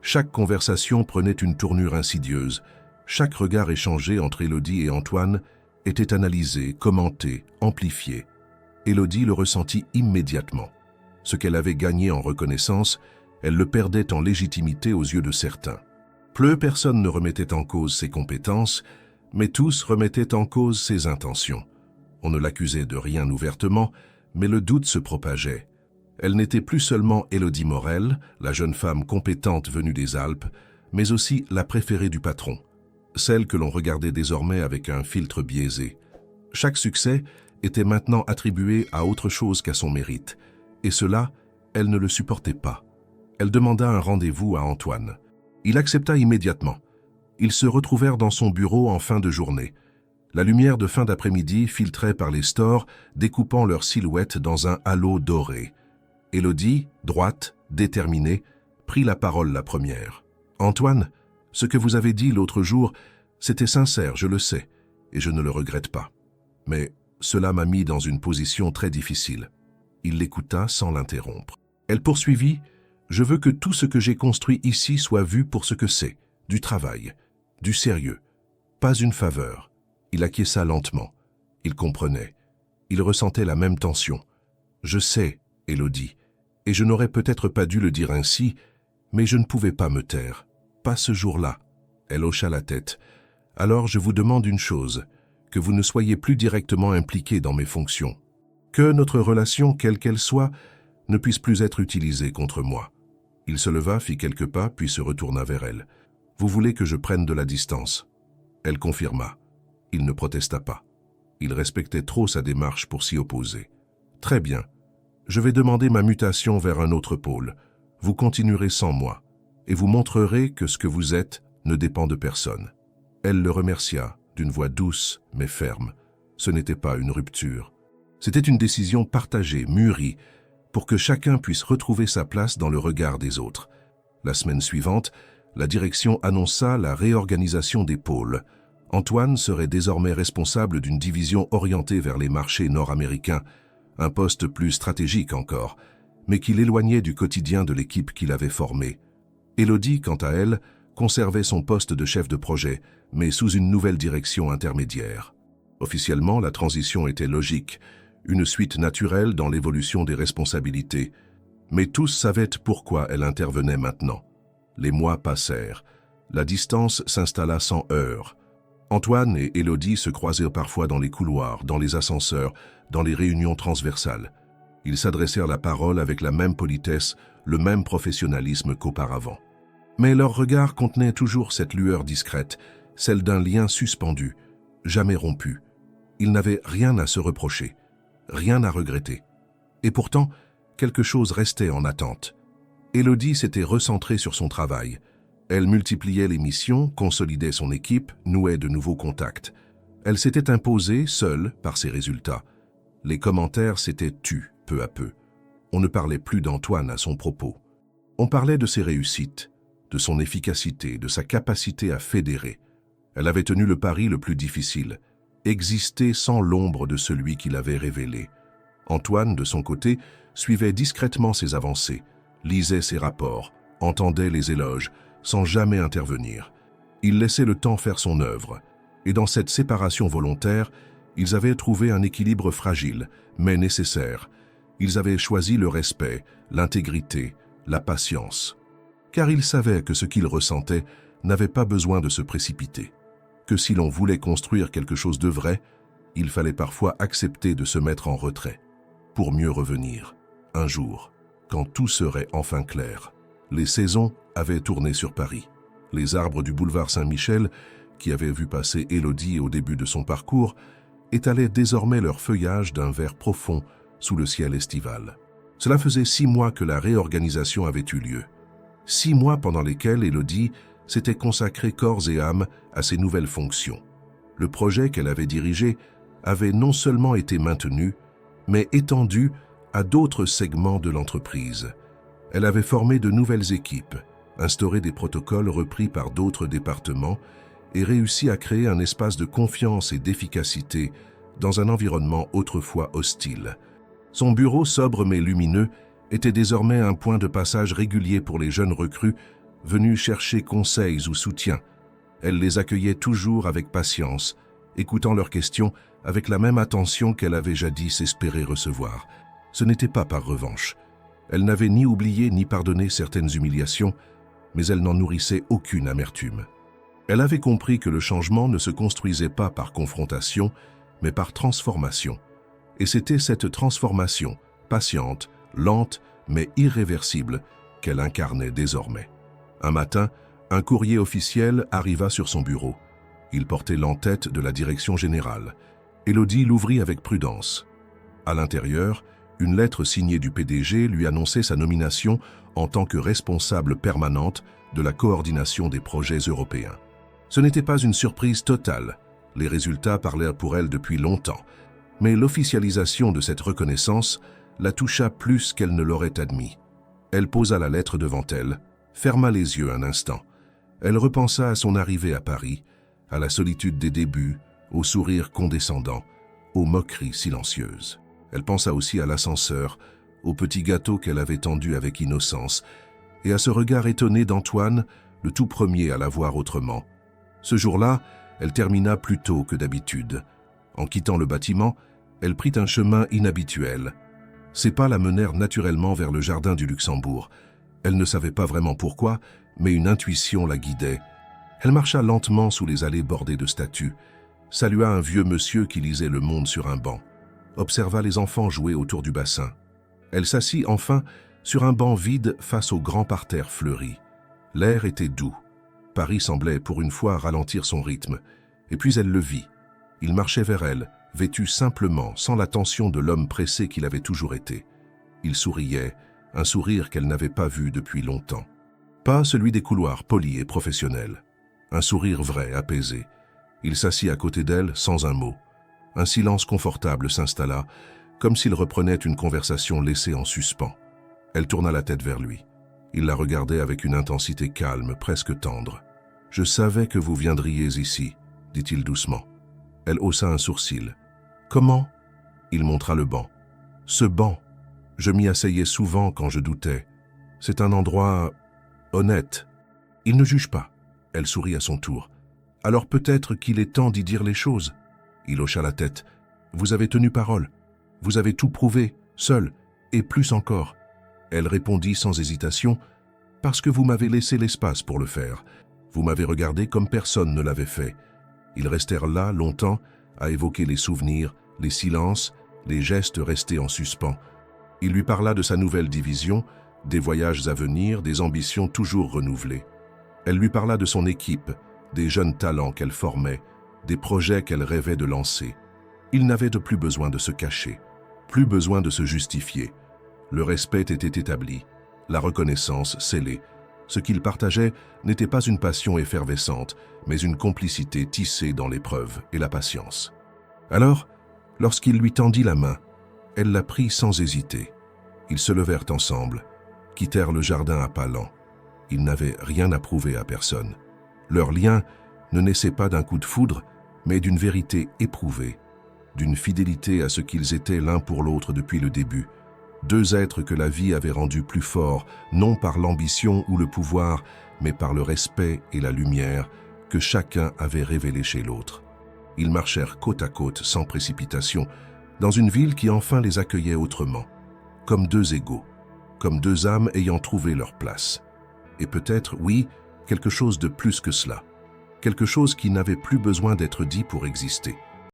Speaker 1: Chaque conversation prenait une tournure insidieuse. Chaque regard échangé entre Élodie et Antoine était analysé, commenté, amplifié. Élodie le ressentit immédiatement. Ce qu'elle avait gagné en reconnaissance, elle le perdait en légitimité aux yeux de certains. Peu personne ne remettait en cause ses compétences, mais tous remettaient en cause ses intentions. On ne l'accusait de rien ouvertement, mais le doute se propageait. Elle n'était plus seulement Élodie Morel, la jeune femme compétente venue des Alpes, mais aussi la préférée du patron, celle que l'on regardait désormais avec un filtre biaisé. Chaque succès était maintenant attribué à autre chose qu'à son mérite, et cela, elle ne le supportait pas. Elle demanda un rendez-vous à Antoine. Il accepta immédiatement. Ils se retrouvèrent dans son bureau en fin de journée. La lumière de fin d'après-midi filtrait par les stores, découpant leurs silhouettes dans un halo doré. Élodie, droite, déterminée, prit la parole la première. « Antoine, ce que vous avez dit l'autre jour, c'était sincère, je le sais, et je ne le regrette pas. Mais cela m'a mis dans une position très difficile. » Il l'écouta sans l'interrompre. Elle poursuivit « Je veux que tout ce que j'ai construit ici soit vu pour ce que c'est, du travail, du sérieux, pas une faveur. » Il acquiesça lentement. Il comprenait. Il ressentait la même tension. « Je sais, Élodie, et je n'aurais peut-être pas dû le dire ainsi, mais je ne pouvais pas me taire. Pas ce jour-là. » Elle hocha la tête. « Alors je vous demande une chose, que vous ne soyez plus directement impliqué dans mes fonctions. Que notre relation, quelle qu'elle soit, ne puisse plus être utilisée contre moi. Il se leva, fit quelques pas, puis se retourna vers elle. « Vous voulez que je prenne de la distance ?» Elle confirma. Il ne protesta pas. Il respectait trop sa démarche pour s'y opposer. « Très bien. Je vais demander ma mutation vers un autre pôle. Vous continuerez sans moi, et vous montrerez que ce que vous êtes ne dépend de personne. » Elle le remercia, d'une voix douce mais ferme. Ce n'était pas une rupture. C'était une décision partagée, mûrie, pour que chacun puisse retrouver sa place dans le regard des autres. La semaine suivante, la direction annonça la réorganisation des pôles. Antoine serait désormais responsable d'une division orientée vers les marchés nord-américains, un poste plus stratégique encore, mais qui l'éloignait du quotidien de l'équipe qu'il avait formée. Élodie, quant à elle, conservait son poste de chef de projet, mais sous une nouvelle direction intermédiaire. Officiellement, la transition était logique, une suite naturelle dans l'évolution des responsabilités. Mais tous savaient pourquoi elle intervenait maintenant. Les mois passèrent. La distance s'installa sans heurts. Antoine et Élodie se croisaient parfois dans les couloirs, dans les ascenseurs, dans les réunions transversales. Ils s'adressèrent la parole avec la même politesse, le même professionnalisme qu'auparavant. Mais leur regard contenait toujours cette lueur discrète, celle d'un lien suspendu, jamais rompu. Ils n'avaient rien à se reprocher, rien à regretter. Et pourtant, quelque chose restait en attente. Élodie s'était recentrée sur son travail. Elle multipliait les missions, consolidait son équipe, nouait de nouveaux contacts. Elle s'était imposée, seule, par ses résultats. Les commentaires s'étaient tus, peu à peu. On ne parlait plus d'Antoine à son propos. On parlait de ses réussites, de son efficacité, de sa capacité à fédérer. Elle avait tenu le pari le plus difficile, exister sans l'ombre de celui qui l'avait révélé. Antoine, de son côté, suivait discrètement ses avancées, lisait ses rapports, entendait les éloges, sans jamais intervenir. Il laissait le temps faire son œuvre, et dans cette séparation volontaire, ils avaient trouvé un équilibre fragile, mais nécessaire. Ils avaient choisi le respect, l'intégrité, la patience. Car ils savaient que ce qu'ils ressentaient n'avait pas besoin de se précipiter. Que si l'on voulait construire quelque chose de vrai, il fallait parfois accepter de se mettre en retrait, pour mieux revenir, un jour, quand tout serait enfin clair. Les saisons avaient tourné sur Paris. Les arbres du boulevard Saint-Michel, qui avaient vu passer Élodie au début de son parcours, étalaient désormais leur feuillage d'un vert profond sous le ciel estival. Cela faisait 6 mois que la réorganisation avait eu lieu. 6 mois pendant lesquels Élodie s'était consacrée corps et âme à ses nouvelles fonctions. Le projet qu'elle avait dirigé avait non seulement été maintenu, mais étendu à d'autres segments de l'entreprise. Elle avait formé de nouvelles équipes, instauré des protocoles repris par d'autres départements et réussi à créer un espace de confiance et d'efficacité dans un environnement autrefois hostile. Son bureau sobre mais lumineux était désormais un point de passage régulier pour les jeunes recrues venus chercher conseils ou soutien. Elle les accueillait toujours avec patience, écoutant leurs questions avec la même attention qu'elle avait jadis espéré recevoir. Ce n'était pas par revanche. Elle n'avait ni oublié ni pardonné certaines humiliations, mais elle n'en nourrissait aucune amertume. Elle avait compris que le changement ne se construisait pas par confrontation, mais par transformation. Et c'était cette transformation, patiente, lente, mais irréversible, qu'elle incarnait désormais. Un matin, un courrier officiel arriva sur son bureau. Il portait l'en-tête de la direction générale. Élodie l'ouvrit avec prudence. À l'intérieur, une lettre signée du PDG lui annonçait sa nomination en tant que responsable permanente de la coordination des projets européens. Ce n'était pas une surprise totale. Les résultats parlaient pour elle depuis longtemps. Mais l'officialisation de cette reconnaissance la toucha plus qu'elle ne l'aurait admis. Elle posa la lettre devant elle, ferma les yeux un instant. Elle repensa à son arrivée à Paris, à la solitude des débuts, au sourire condescendant, aux moqueries silencieuses. Elle pensa aussi à l'ascenseur, au petit gâteau qu'elle avait tendu avec innocence, et à ce regard étonné d'Antoine, le tout premier à la voir autrement. Ce jour-là, elle termina plus tôt que d'habitude. En quittant le bâtiment, elle prit un chemin inhabituel. Ses pas la menèrent naturellement vers le jardin du Luxembourg. Elle ne savait pas vraiment pourquoi, mais une intuition la guidait. Elle marcha lentement sous les allées bordées de statues, salua un vieux monsieur qui lisait Le Monde sur un banc, observa les enfants jouer autour du bassin. Elle s'assit enfin sur un banc vide face au grand parterre fleuri. L'air était doux. Paris semblait pour une fois ralentir son rythme. Et puis elle le vit. Il marchait vers elle, vêtu simplement, sans la tension de l'homme pressé qu'il avait toujours été. Il souriait, un sourire qu'elle n'avait pas vu depuis longtemps. Pas celui des couloirs polis et professionnels. Un sourire vrai, apaisé. Il s'assit à côté d'elle sans un mot. Un silence confortable s'installa, comme s'il reprenait une conversation laissée en suspens. Elle tourna la tête vers lui. Il la regardait avec une intensité calme, presque tendre. « Je savais que vous viendriez ici », dit-il doucement. Elle haussa un sourcil. « Comment ?» Il montra le banc. « Ce banc, je m'y asseyais souvent quand je doutais. C'est un endroit honnête. Il ne juge pas. » Elle sourit à son tour. « Alors peut-être qu'il est temps d'y dire les choses. » Il hocha la tête. « Vous avez tenu parole. Vous avez tout prouvé, seul, et plus encore. » Elle répondit sans hésitation. « Parce que vous m'avez laissé l'espace pour le faire. Vous m'avez regardé comme personne ne l'avait fait. » Ils restèrent là longtemps à évoquer les souvenirs, les silences, les gestes restés en suspens. Il lui parla de sa nouvelle division, des voyages à venir, des ambitions toujours renouvelées. Elle lui parla de son équipe, des jeunes talents qu'elle formait, des projets qu'elle rêvait de lancer. Il n'avait de plus besoin de se cacher, plus besoin de se justifier. Le respect était établi, la reconnaissance scellée. Ce qu'ils partageaient n'était pas une passion effervescente, mais une complicité tissée dans l'épreuve et la patience. Alors, lorsqu'il lui tendit la main, elle la prit sans hésiter. Ils se levèrent ensemble, quittèrent le jardin à pas lents. Ils n'avaient rien à prouver à personne. Leur lien ne naissait pas d'un coup de foudre, mais d'une vérité éprouvée, d'une fidélité à ce qu'ils étaient l'un pour l'autre depuis le début. Deux êtres que la vie avait rendus plus forts, non par l'ambition ou le pouvoir, mais par le respect et la lumière que chacun avait révélé chez l'autre. Ils marchèrent côte à côte, sans précipitation, dans une ville qui enfin les accueillait autrement, comme deux égaux, comme deux âmes ayant trouvé leur place. Et peut-être, oui, quelque chose de plus que cela, quelque chose qui n'avait plus besoin d'être dit pour exister.